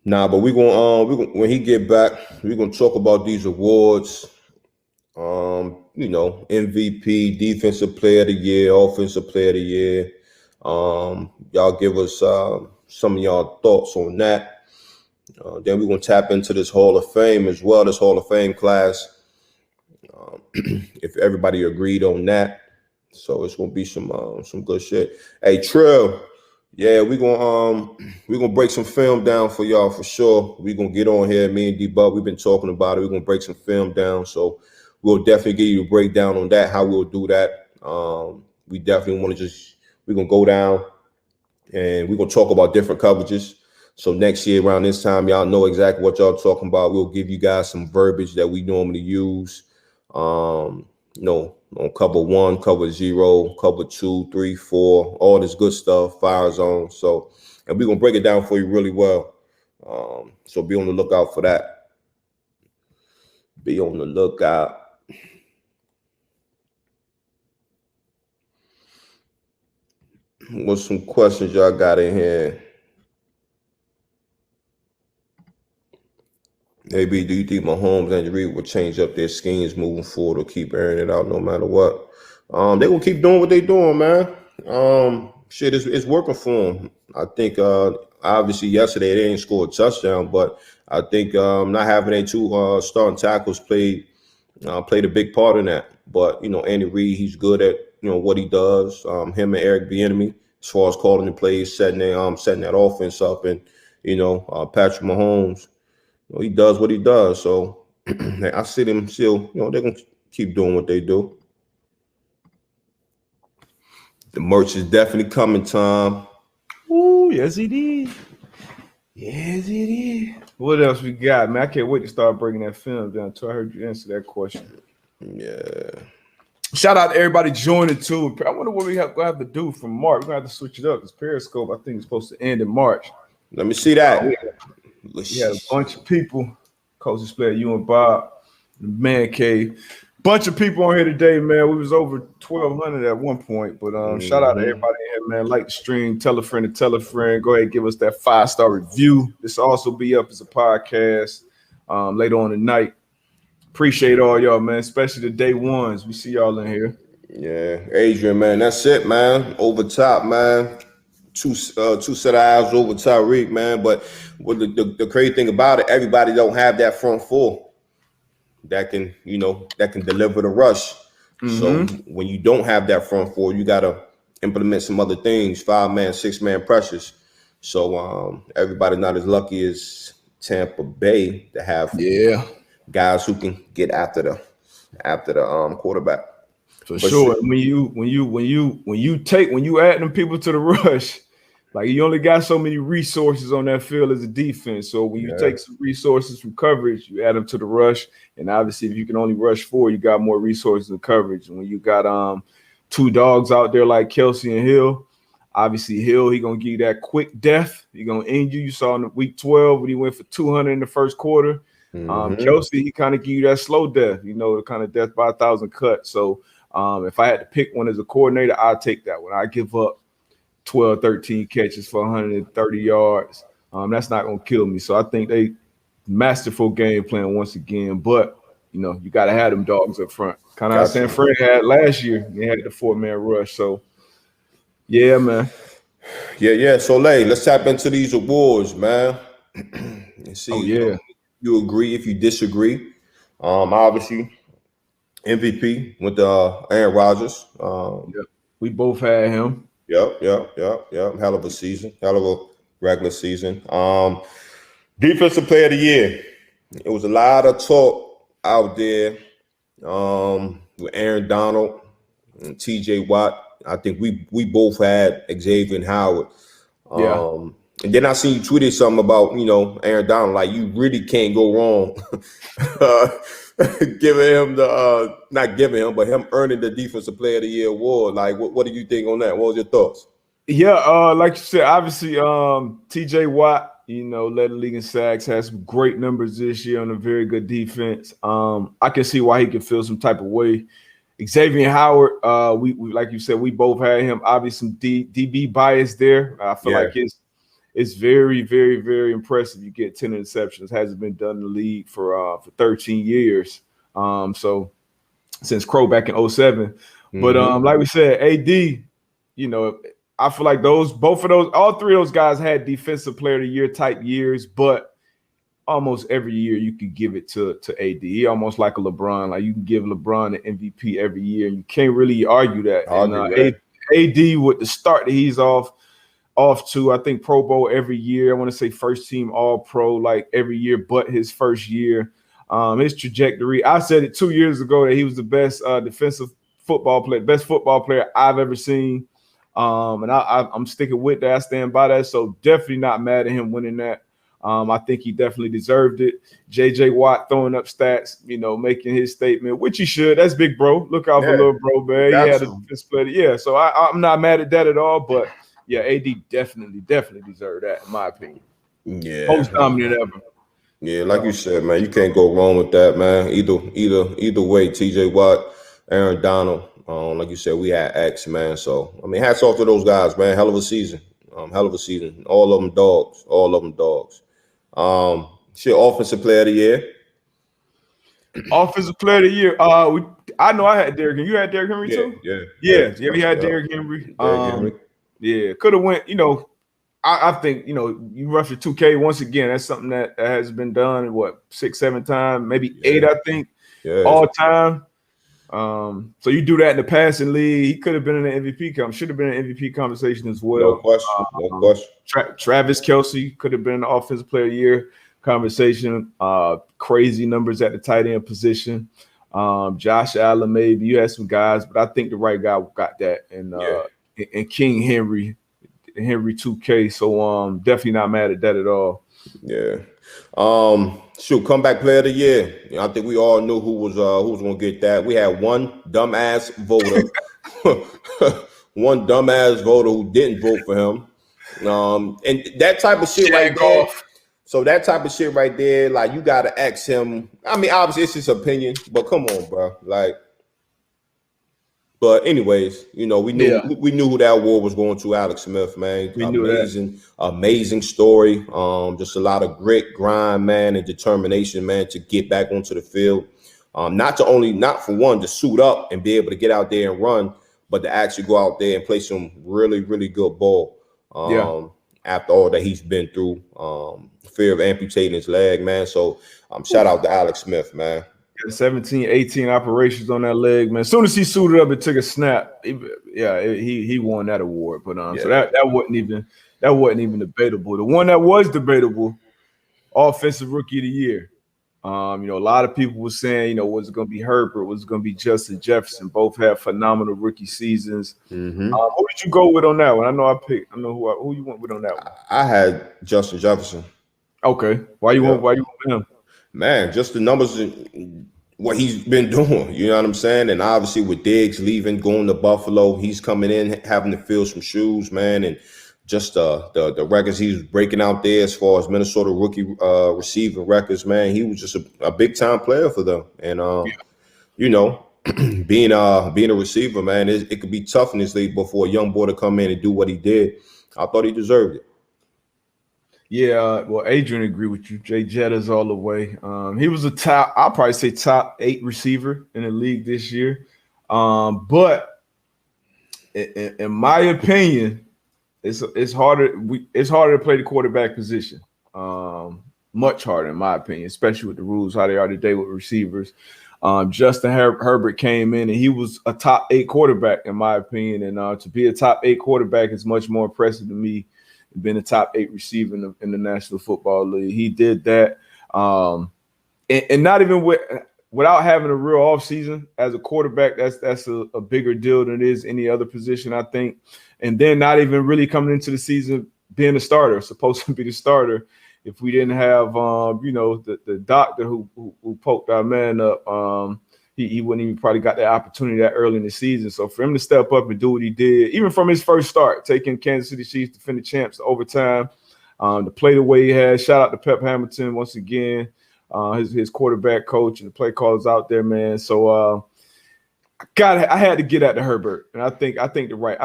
Nah, but we gonna when he get back, we're gonna talk about these awards. MVP, Defensive Player of the Year, Offensive Player of the Year. Y'all give us some of y'all thoughts on that. Then we're going to tap into this Hall of Fame as well, this Hall of Fame class. If everybody agreed on that. So it's going to be some good shit. Hey, Trill. Yeah, we're gonna break some film down for y'all for sure. We're gonna get on here. Me and D-Bub, we've been talking about it. We're gonna break some film down. So we'll definitely give you a breakdown on that, how we'll do that. We definitely want to we're gonna go down and we're gonna talk about different coverages. So next year around this time, y'all know exactly what y'all talking about. We'll give you guys some verbiage that we normally use. On cover 1, cover 0, cover 2, 3, 4, all this good stuff, fire zone. So, and we're gonna break it down for you really well. So be on the lookout for that. Be on the lookout. What's some questions y'all got in here? Maybe do you think Mahomes and Darius will change up their schemes moving forward or keep airing it out no matter what? They gonna keep doing what they doing, man. Shit, it's working for them. I think obviously yesterday they didn't score a touchdown, but I think not having their two starting tackles played a big part in that. But Andy Reid, he's good at what he does. Him and Eric Bieniemy, as far as calling the plays, setting that offense up, and Patrick Mahomes. He does what he does. So I see them still, they're going to keep doing what they do. The merch is definitely coming, Tom. Ooh, yes, it is. Yes, it is. What else we got, man? I can't wait to start breaking that film down until I heard you answer that question. Yeah. Shout out to everybody joining, too. I wonder what we have to do from March. We're going to have to switch it up because Periscope, I think, is supposed to end in March. Let me see that. We had a bunch of people, Coach Display, you and Bob, the Man Cave. Bunch of people on here today, man. We was over 1,200 at one point, but shout out to everybody in here, man. Like the stream, tell a friend to tell a friend. Go ahead and give us that 5-star review. This will also be up as a podcast later on tonight. Appreciate all y'all, man, especially the day ones. We see y'all in here. Yeah, Adrian, man, that's it, man. Over top, man. Two set of eyes over Tyreek, man. But what the crazy thing about it, everybody don't have that front four that can deliver the rush. So when you don't have that front four, you gotta implement some other things, 5-man, 6-man pressures. So everybody not as lucky as Tampa Bay to have guys who can get after the quarterback. For sure. When you add them people to the rush, like you only got so many resources on that field as a defense. So when you take some resources from coverage, you add them to the rush. And obviously, if you can only rush 4, you got more resources in coverage. And when you got 2 dogs out there like Kelsey and Hill, obviously Hill, he gonna give you that quick death. He gonna end you. You saw in week 12 when he went for 200 in the first quarter. Kelsey, he kind of give you that slow death, the kind of death by 1,000 cut. So if I had to pick one as a coordinator, I'd take that one. I give up 12, 13 catches for 130 yards. That's not going to kill me. So I think they masterful game plan once again. But, you got to have them dogs up front. Kind of how San Fran had last year. They had the 4-man rush. So, yeah, man. Yeah. So, let's tap into these awards, man. And see you agree if you disagree. Obviously, MVP with Aaron Rodgers. We both had him. Yep. Hell of a season. Hell of a regular season. Defensive Player of the Year. It was a lot of talk out there with Aaron Donald and T.J. Watt. I think we both had Xavier Howard. And then I seen you tweeted something about, Aaron Donald. Like, you really can't go wrong giving him not giving him, but him earning the Defensive Player of the Year award. Like, what do you think on that? What was your thoughts? Yeah, like you said, obviously, T.J. Watt, led the league in sacks, has some great numbers this year on a very good defense. I can see why he can feel some type of way. Xavier Howard, we like you said, we both had him. Obviously, some DB bias there. I feel like it's very, very, very impressive. You get 10 interceptions. Hasn't been done in the league for 13 years. So since Crow back in 2007. But like we said, AD, I feel like all three of those guys had defensive player of the year type years, but almost every year you could give it to AD. He almost like a LeBron. Like you can give LeBron an MVP every year, and you can't really argue that. AD with the start that he's off to, I think, Pro Bowl every year. I want to say first team All Pro like every year, but his first year. His trajectory. I said it 2 years ago that he was the best defensive football player, best football player I've ever seen. And I'm sticking with that. I stand by that. So definitely not mad at him winning that. I think he definitely deserved it. JJ Watt throwing up stats, making his statement, which he should. That's big bro. Look out for little bro, man. He had a defense player. Yeah, so I'm not mad at that at all. But yeah, AD definitely deserved that, in my opinion. Yeah. Most dominant ever. Yeah, like you said, man, you can't go wrong with that, man. Either way, TJ Watt, Aaron Donald, like you said, we had X, man. So I mean, hats off to those guys, man. Hell of a season. All of them dogs. Offensive player of the year. Offensive player of the year. I know I had Derrick Henry. You had Derrick Henry too? Yeah. We had Derrick Henry. Yeah, could have went, I think, you rush a 2K once again. That's something that has been done, 6, 7 times, maybe 8, I think, all time. So you do that in the passing league. He could have been in the MVP should have been in the MVP conversation as well. No question. Travis Kelce could have been in the offensive player of the year conversation. Crazy numbers at the tight end position. Josh Allen, maybe. You had some guys, but I think the right guy got that. And King Henry 2K. So definitely not mad at that at all. Yeah. Comeback player of the year. I think we all knew who was gonna get that. We had one dumbass voter, who didn't vote for him. And that type of shit right there. So that type of shit right there, like you gotta ask him. I mean, obviously it's his opinion, but come on, bro. But anyways, we knew who that award was going to. Alex Smith, man. Amazing story. Just a lot of grit, grind, man, and determination, man, to get back onto the field. Not for one to suit up and be able to get out there and run, but to actually go out there and play some really, really good ball. After all that he's been through, fear of amputating his leg, man. So shout out to Alex Smith, man. 17, 18 operations on that leg, man. As soon as he suited up and took a snap, he won that award. But so that wasn't even debatable. The one that was debatable, offensive rookie of the year. A lot of people were saying, was it going to be Herbert? Was it going to be Justin Jefferson? Both had phenomenal rookie seasons. Who did you go with on that one? I know who you went with on that one. I had Justin Jefferson. Okay, why you went with him? Man, just the numbers and what he's been doing, you know what I'm saying? And obviously with Diggs leaving, going to Buffalo, he's coming in, having to fill some shoes, man. And just the records he's breaking out there as far as Minnesota rookie receiving records, man. He was just a big-time player for them. And, being a receiver, man, it could be tough in this league, but for a young boy to come in and do what he did, I thought he deserved it. Yeah, well, Adrian agreed with you. Jay Jettas all the way. He was I'll probably say top 8 receiver in the league this year. But in my opinion, it's harder. It's harder to play the quarterback position. Much harder, in my opinion, especially with the rules how they are today with receivers. Justin Herbert came in and he was a top 8 quarterback, in my opinion. And to be a top 8 quarterback is much more impressive to me. Been a top 8 receiver in the National Football League. He did that, and not even without having a real offseason as a quarterback. That's a bigger deal than it is any other position, I think. And then not even really coming into the season being a starter, supposed to be the starter. If we didn't have, the doctor who poked our man up, he wouldn't even probably got that opportunity that early in the season. So for him to step up and do what he did, even from his first start, taking Kansas City Chiefs defending champs to overtime, to play the way he had. Shout out to Pep Hamilton once again, his quarterback coach and the play callers out there, man. So I had to get at the Herbert, and I think the right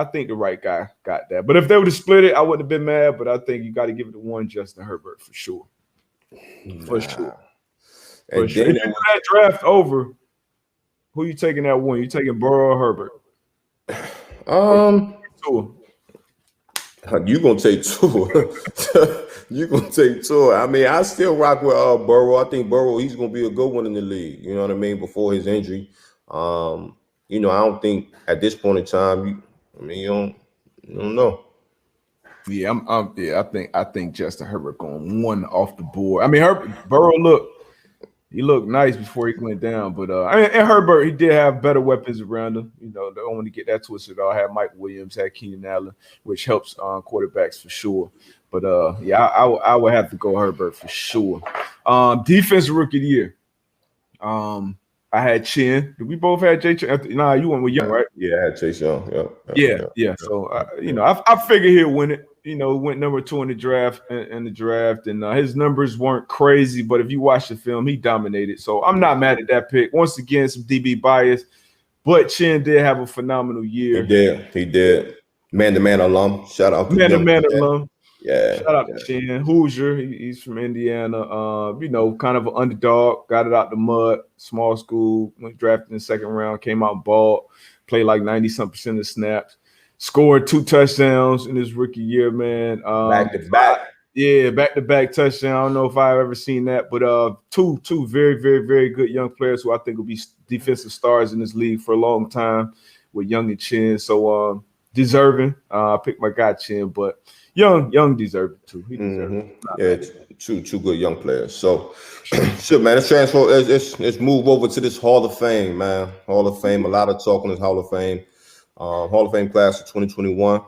guy got that. But if they would have split it, I wouldn't have been mad. But I think you got to give it to one Justin Herbert for sure. For sure. And then that draft over. Who you taking that one? You taking Burrow or Herbert? Um, you gonna take two. You gonna take two. I mean, I still rock with Burrow. I think Burrow, he's gonna be a good one in the league. You know what I mean? Before his injury, I don't think at this point in time, you don't know. Yeah, I think Justin Herbert going one off the board. I mean, Burrow he looked nice before he went down, but and Herbert, he did have better weapons around him. Don't want to get that twisted. I had Mike Williams, had Keenan Allen, which helps quarterbacks for sure. But I would have to go Herbert for sure. Defensive rookie of the year. I had Chin. We both had Jay Chin. Nah, you went with Young, right? Yeah, I had Chase Young. Yeah. So I figured he'll win it. Went number 2 in the draft, and his numbers weren't crazy, but if you watch the film, he dominated. So I'm not mad at that pick. Once again, some DB bias, but Chin did have a phenomenal year. He did. Man-to-man alum. Shout out to Man-to-man alum. Yeah. Shout out to Chin. Hoosier. He's from Indiana. Kind of an underdog. Got it out the mud. Small school. Went drafted in the second round. Came out bald. Played like 90-some% of snaps. Scored 2 touchdowns in his rookie year, man. Back to back. Yeah, back-to-back touchdown. I don't know if I've ever seen that, but two very, very, very good young players who I think will be defensive stars in this league for a long time with Young and Chin. So deserving. I picked my guy Chin, but Young deserved it too. He deserved it. Yeah, two good young players. So, shit, man. Let's transfer. Let's move over to this Hall of Fame, man. Hall of Fame. A lot of talk on this Hall of Fame. Hall of Fame class of 2021.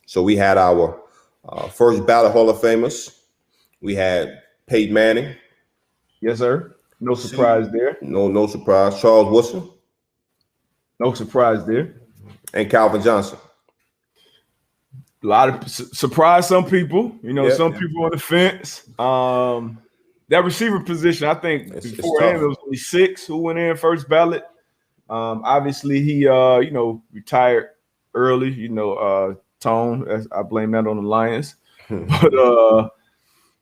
So we had our first ballot Hall of Famers. We had Peyton Manning. Yes, sir. No surprise there. No surprise. Charles Woodson. No surprise there. And Calvin Johnson. A lot of surprise some people. Some people on the fence. That receiver position, I think before him, it was only 6 who went in first ballot. Obviously, he retired early. Tone. I blame that on the Lions.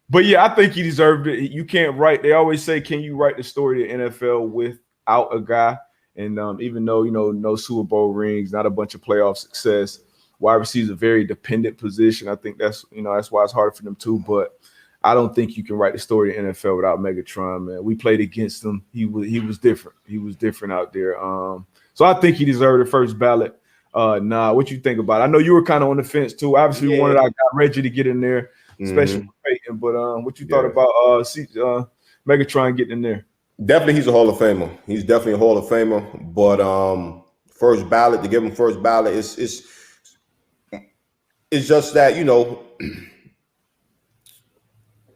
But yeah, I think he deserved it. You can't write. They always say, "Can you write the story of the NFL without a guy?" And even though no Super Bowl rings, not a bunch of playoff success, wide receiver is a very dependent position. I think that's why it's harder for them too. But I don't think you can write the story of the NFL without Megatron, man. We played against him. He was different. He was different out there. So I think he deserved the first ballot. What you think about it? I know you were kind of on the fence too. Obviously, we wanted our guy Reggie to get in there, especially with Peyton. But what you thought about Megatron getting in there? Definitely, he's a Hall of Famer. He's definitely a Hall of Famer. But first ballot, to give him first ballot, it's just that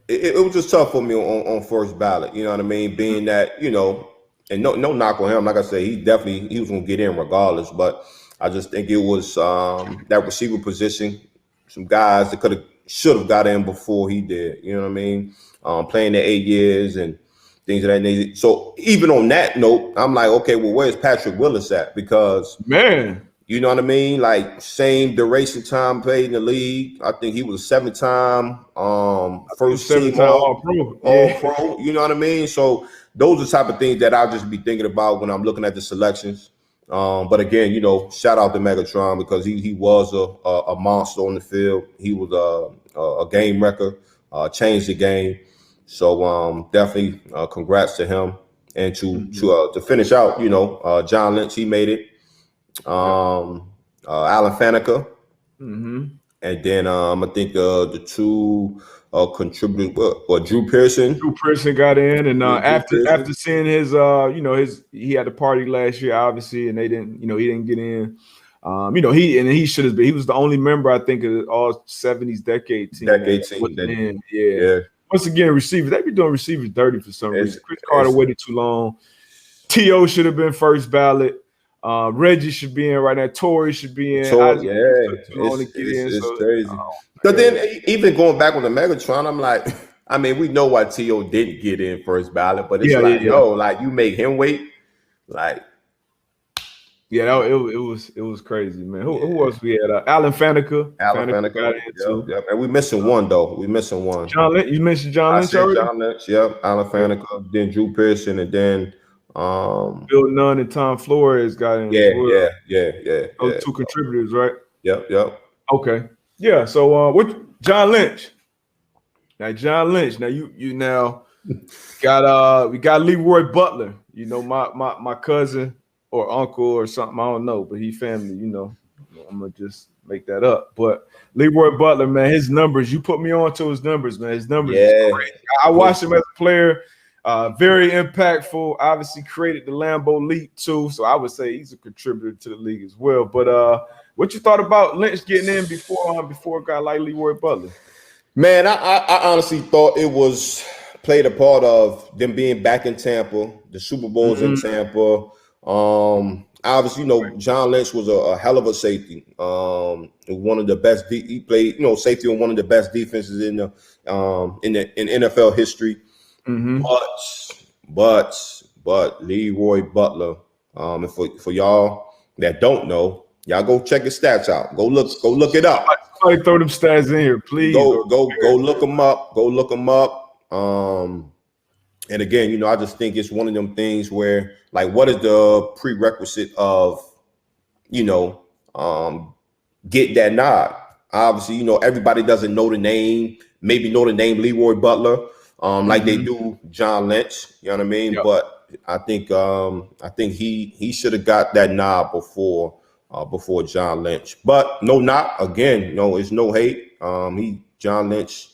it was just tough for me on first ballot. You know what I mean? Being that and no knock on him. Like I said, he was gonna get in regardless. But I just think it was that receiver position. Some guys that should have got in before he did. You know what I mean? Playing the 8 years and things of that nature. So even on that note, I'm like, okay, well, where's Patrick Willis at? Because you know what I mean? Like same duration time played in the league. I think he was a 7-time first team all pro. You know what I mean? So those are the type of things that I'll just be thinking about when I'm looking at the selections. But again, shout out to Megatron because he was a monster on the field. He was a game wrecker, changed the game. So definitely congrats to him. And to finish out, John Lynch, he made it. Alan Faneca. And then I think the two contributors Drew Pearson. Drew Pearson got in, and after seeing his he had a party last year, obviously, and they didn't, he didn't get in. He should have been. He was the only member, I think, of all 70s decade team. Yeah. Once again, receivers, they be doing receivers dirty for some reason. Chris Carter waited too long. T.O. should have been first ballot. Reggie should be in right now. Torrey should be in. It's crazy. But then even going back on the Megatron, I'm like, I mean, we know why T.O. didn't get in first ballot, but it's like you make him wait. Like, it was crazy, man. Who else we had? Alan Faneca. Got in too. Yep. And we're missing one though. John Lynch. You mentioned John Lynch already? John Lynch. Yep. Alan Faneca. Then Drew Pearson, and then Bill Nunn and Tom Flores got in as well. Yeah. Those two contributors, right? Yep. Okay. Yeah. So what John Lynch. Now you now got we got Leroy Butler. You know, my cousin or uncle or something. I don't know, but he family, you know. I'm gonna just make that up. But Leroy Butler, man, his numbers, you put me on to his numbers, man. His numbers is great. I watched him as a player, very impactful, obviously created the Lambeau Leap too. So I would say he's a contributor to the league as well. But what you thought about Lynch getting in before a guy like Leroy Butler? Man, I honestly thought it was played a part of them being back in Tampa, the Super Bowls in Tampa. Obviously, you know, John Lynch was a hell of a safety. One of the best. He played, you know, safety on one of the best defenses in NFL history. But Leroy Butler. And for y'all that don't know, y'all go check his stats out. Go look it up. Somebody throw them stats in here, please. Go look them up. Go look them up. And again, you know, I just think it's one of them things where, like, what is the prerequisite of, you know, get that nod? Obviously, you know, everybody doesn't know the name, maybe know the name Leroy Butler, like they do John Lynch. You know what I mean? Yep. But I think he should have got that nod before John Lynch. But no knock. Again, no, it's no hate. John Lynch,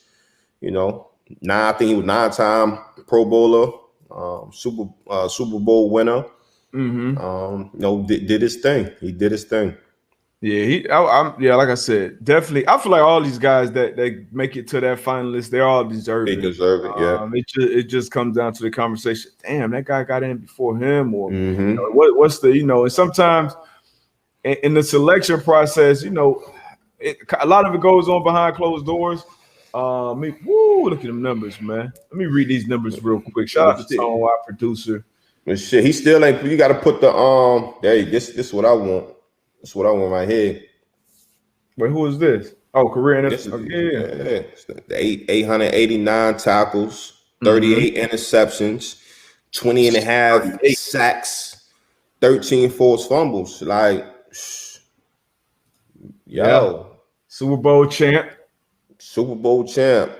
you know. I think he was 9-time Pro Bowler, Super Bowl winner. You know, did his thing. He did his thing. Yeah, like I said, definitely. I feel like all these guys that make it to that finalist, they all deserve it. They deserve it. Yeah. It just comes down to the conversation. Damn, that guy got in before him, or you know, what's the, you know? And sometimes in the selection process, you know, a lot of it goes on behind closed doors. Look at them numbers, man. Let me read these numbers real quick. Shout out to Tom, our producer. But shit, he still ain't. You got to put the This is what I want. That's what I want right here. Wait, who is this? Oh, career NFL. Yeah. 889 tackles, 38 interceptions, 20 and a half sacks, 13 forced fumbles. Like, yo, Super Bowl champ.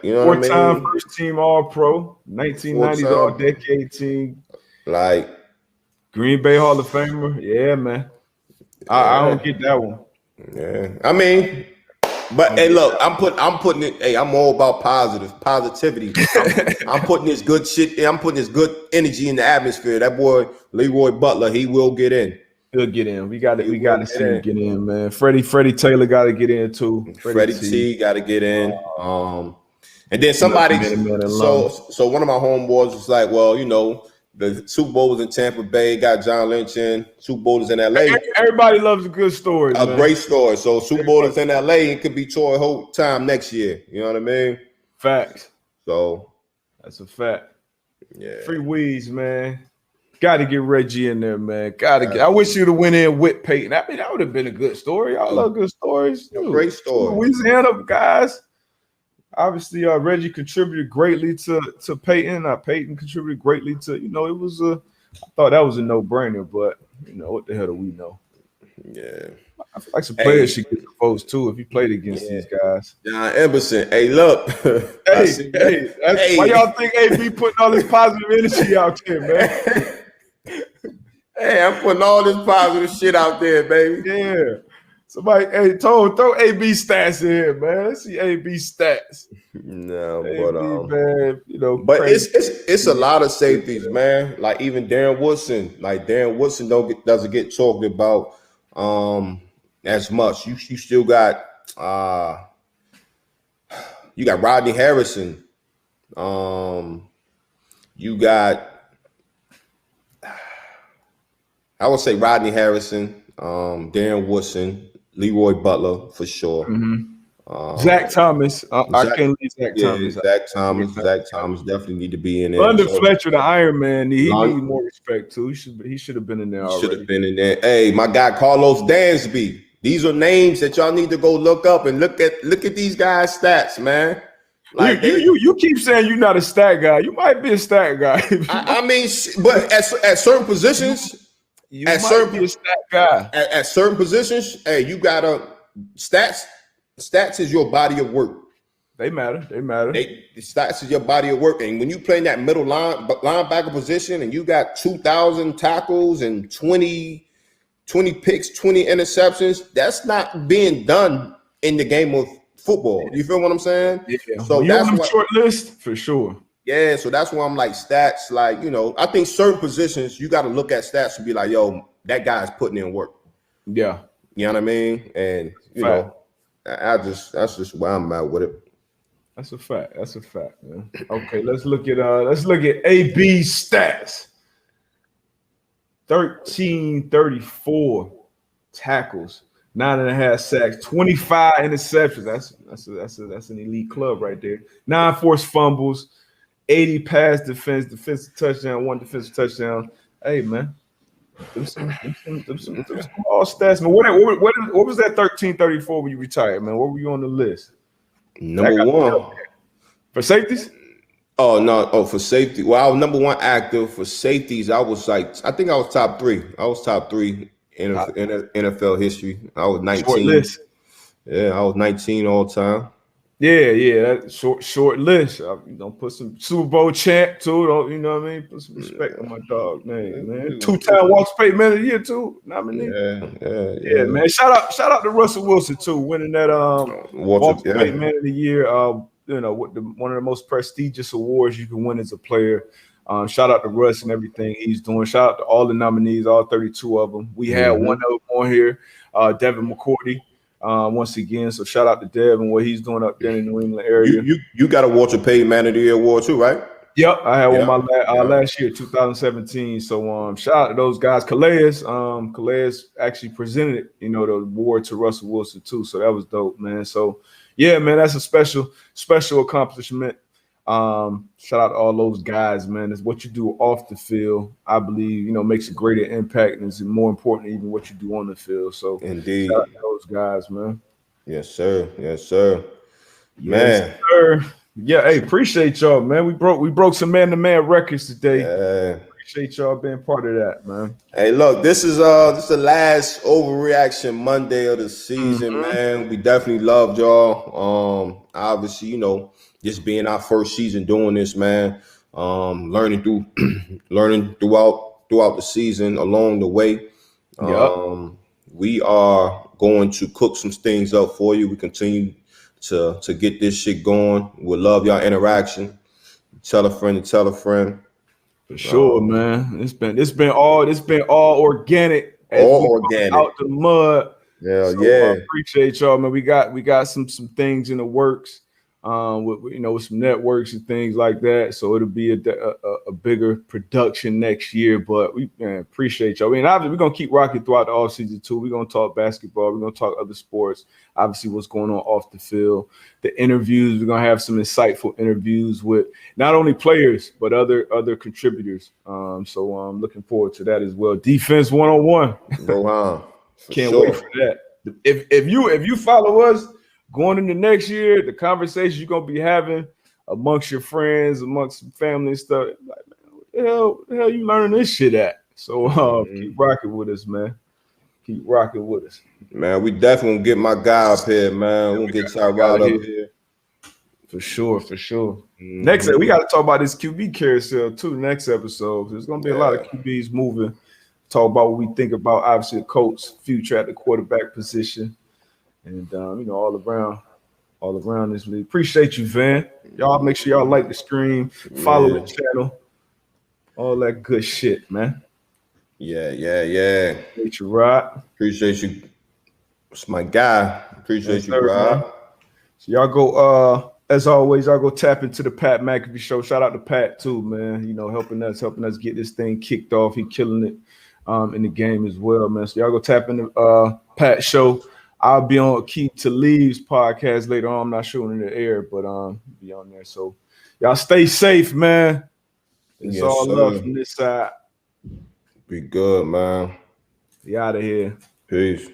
You know what I mean? 4-time first team All-Pro, 1990s All-Decade team. Like Green Bay Hall of Famer. Yeah, man. I don't get that one. Yeah. I mean, but hey, look, I'm putting it. Hey, I'm all about positivity. I'm putting this good shit. I'm putting this good energy in the atmosphere. That boy Leroy Butler, he will get in. He'll get in. We got to see him get in, man. Freddie Taylor got to get in too. Freddie T got to get in. And then somebody. So one of my homeboys was like, well, you know, the Super Bowl was in Tampa Bay, got John Lynch in. Super Bowl is in LA. Everybody loves a good story. Great story. So Super Bowl is in LA. It could be Troy Holt time next year. You know what I mean? Facts. So that's a fact. Yeah. Free Weeze, man. Got to get Reggie in there, man. I wish you'd have went in with Peyton. I mean, that would have been a good story. I love good stories. Great story. Louisiana guys. Obviously, Reggie contributed greatly to Peyton. Peyton contributed greatly to, you know, I thought that was a no-brainer, but, you know, what the hell do we know? Yeah. I feel like some players should get the votes, too, if you played against these guys. John Emerson. Hey, look. Why y'all think AB putting all this positive energy out there, man? Hey, I'm putting all this positive shit out there, baby. Yeah. Somebody, throw AB stats in here, man. Let's see AB stats. No, AB, man, you know, but it's a lot of safeties, man. Like even Darren Woodson. Like Darren Woodson doesn't get talked about as much. You still got Rodney Harrison. You got, I would say Rodney Harrison, Darren Woodson, Leroy Butler for sure. Zach Thomas. I can't leave Zach Thomas. Zach Thomas definitely need to be in there. London Fletcher, the Iron Man, he needs more respect too. He should have been in there already. Should have been in there. Hey, my guy Carlos Dansby. These are names that y'all need to go look up and look at these guys' stats, man. Like you keep saying you're not a stat guy. You might be a stat guy. I mean, but at certain positions, you might be a stat guy. At certain positions, hey, you gotta stats. Stats is your body of work. They matter. Stats is your body of work, and when you play in that middle linebacker position, and you got 2,000 tackles and 20 picks, 20 interceptions, that's not being done in the game of football. You feel what I'm saying? Yeah. So you're on the short list for sure. Yeah, so that's why I'm like stats. Like, I think certain positions you got to look at stats and be like, yo, that guy's putting in work. Yeah, you know what I mean. And that's just where I'm at with it. That's a fact. Man. Okay, let's look at AB's stats. 1334 tackles, 9.5 sacks, 25 interceptions. That's an elite club right there. 9 forced fumbles, 80 pass defensive touchdown, 1 defensive touchdown. Hey man, them some all stats. Man, what was that 1334 when you retired, man? What were you on the list? Number 1 for safeties. Oh no! Oh, for safety. Well, I was number 1 active for safeties. I think I was top 3. I was top 3 in NFL history. I was 19. Short list. Yeah, I was 19 all time. Yeah. That short list. Put some Super Bowl champ too. You know what I mean? Put some respect on my dog name, man. 2-time Walter Payton Man of the Year too. Nominee. Yeah, man. Shout out to Russell Wilson too, winning that Walter Payton Man of the Year. With one of the most prestigious awards you can win as a player. Shout out to Russ and everything he's doing. Shout out to all the nominees, all 32 of them. We had one of them on here, Devin McCourty, once again. So shout out to Dev and what he's doing up there in the New England area. You got a Walter Payton Man of the Year award too, right? Yep, I had one last year, 2017. So shout out to those guys. Calais actually presented, the award to Russell Wilson too. So that was dope, man. So yeah, man, that's a special accomplishment. Shout out to all those guys, man. It's what you do off the field, I believe, makes a greater impact, and it's more important even what you do on the field. So indeed, shout out to those guys, man. Yes, sir. Man. Yes, sir. Yeah, hey, appreciate y'all, man. We broke some man-to-man records today. Yeah. Appreciate y'all being part of that, man. Hey, look, this is the last Overreaction Monday of the season, man. We definitely loved y'all. Obviously, just being our first season doing this, man. Learning throughout the season along the way. We are going to cook some things up for you. We continue to get this shit going. We love y'all interaction. Tell a friend to tell a friend. For sure, man. It's been all organic. All organic. Out the mud. Yeah, so, yeah. Appreciate y'all, man. We got some things in the works. With some networks and things like that. So it'll be a bigger production next year. But we appreciate y'all. I mean, obviously, we're going to keep rocking throughout the offseason, too. We're going to talk basketball. We're going to talk other sports. Obviously, what's going on off the field. The interviews, we're going to have some insightful interviews with not only players, but other contributors. So I'm looking forward to that as well. Defense 101. Go on. Can't wait for that. If you follow us, going into next year, the conversation you're gonna be having amongst your friends, amongst some family and stuff, like, man, what the hell you learning this shit at? So keep rocking with us, man. Keep rocking with us. Man, we definitely gonna get my guy up here, man. We'll get Tyrod up here. For sure. Next, we got to talk about this QB carousel too. Next episode, there's gonna be a lot of QBs moving. Talk about what we think about, obviously, the coach's future at the quarterback position. And all around this league. Appreciate you, Van. Y'all make sure y'all like the stream, follow the channel, all that good shit, man. Yeah. Appreciate you, Rod. Appreciate you. It's my guy. Appreciate you, Rod. Man. So y'all go. As always, y'all go tap into the Pat McAfee show. Shout out to Pat too, man. Helping us get this thing kicked off. He killing it in the game as well, man. So y'all go tap into Pat show. I'll be on Keep to Leaves podcast later on. I'm not sure in the air, but be on there. So y'all stay safe, man. It's all love from this side. Be good, man. Be out of here. Peace.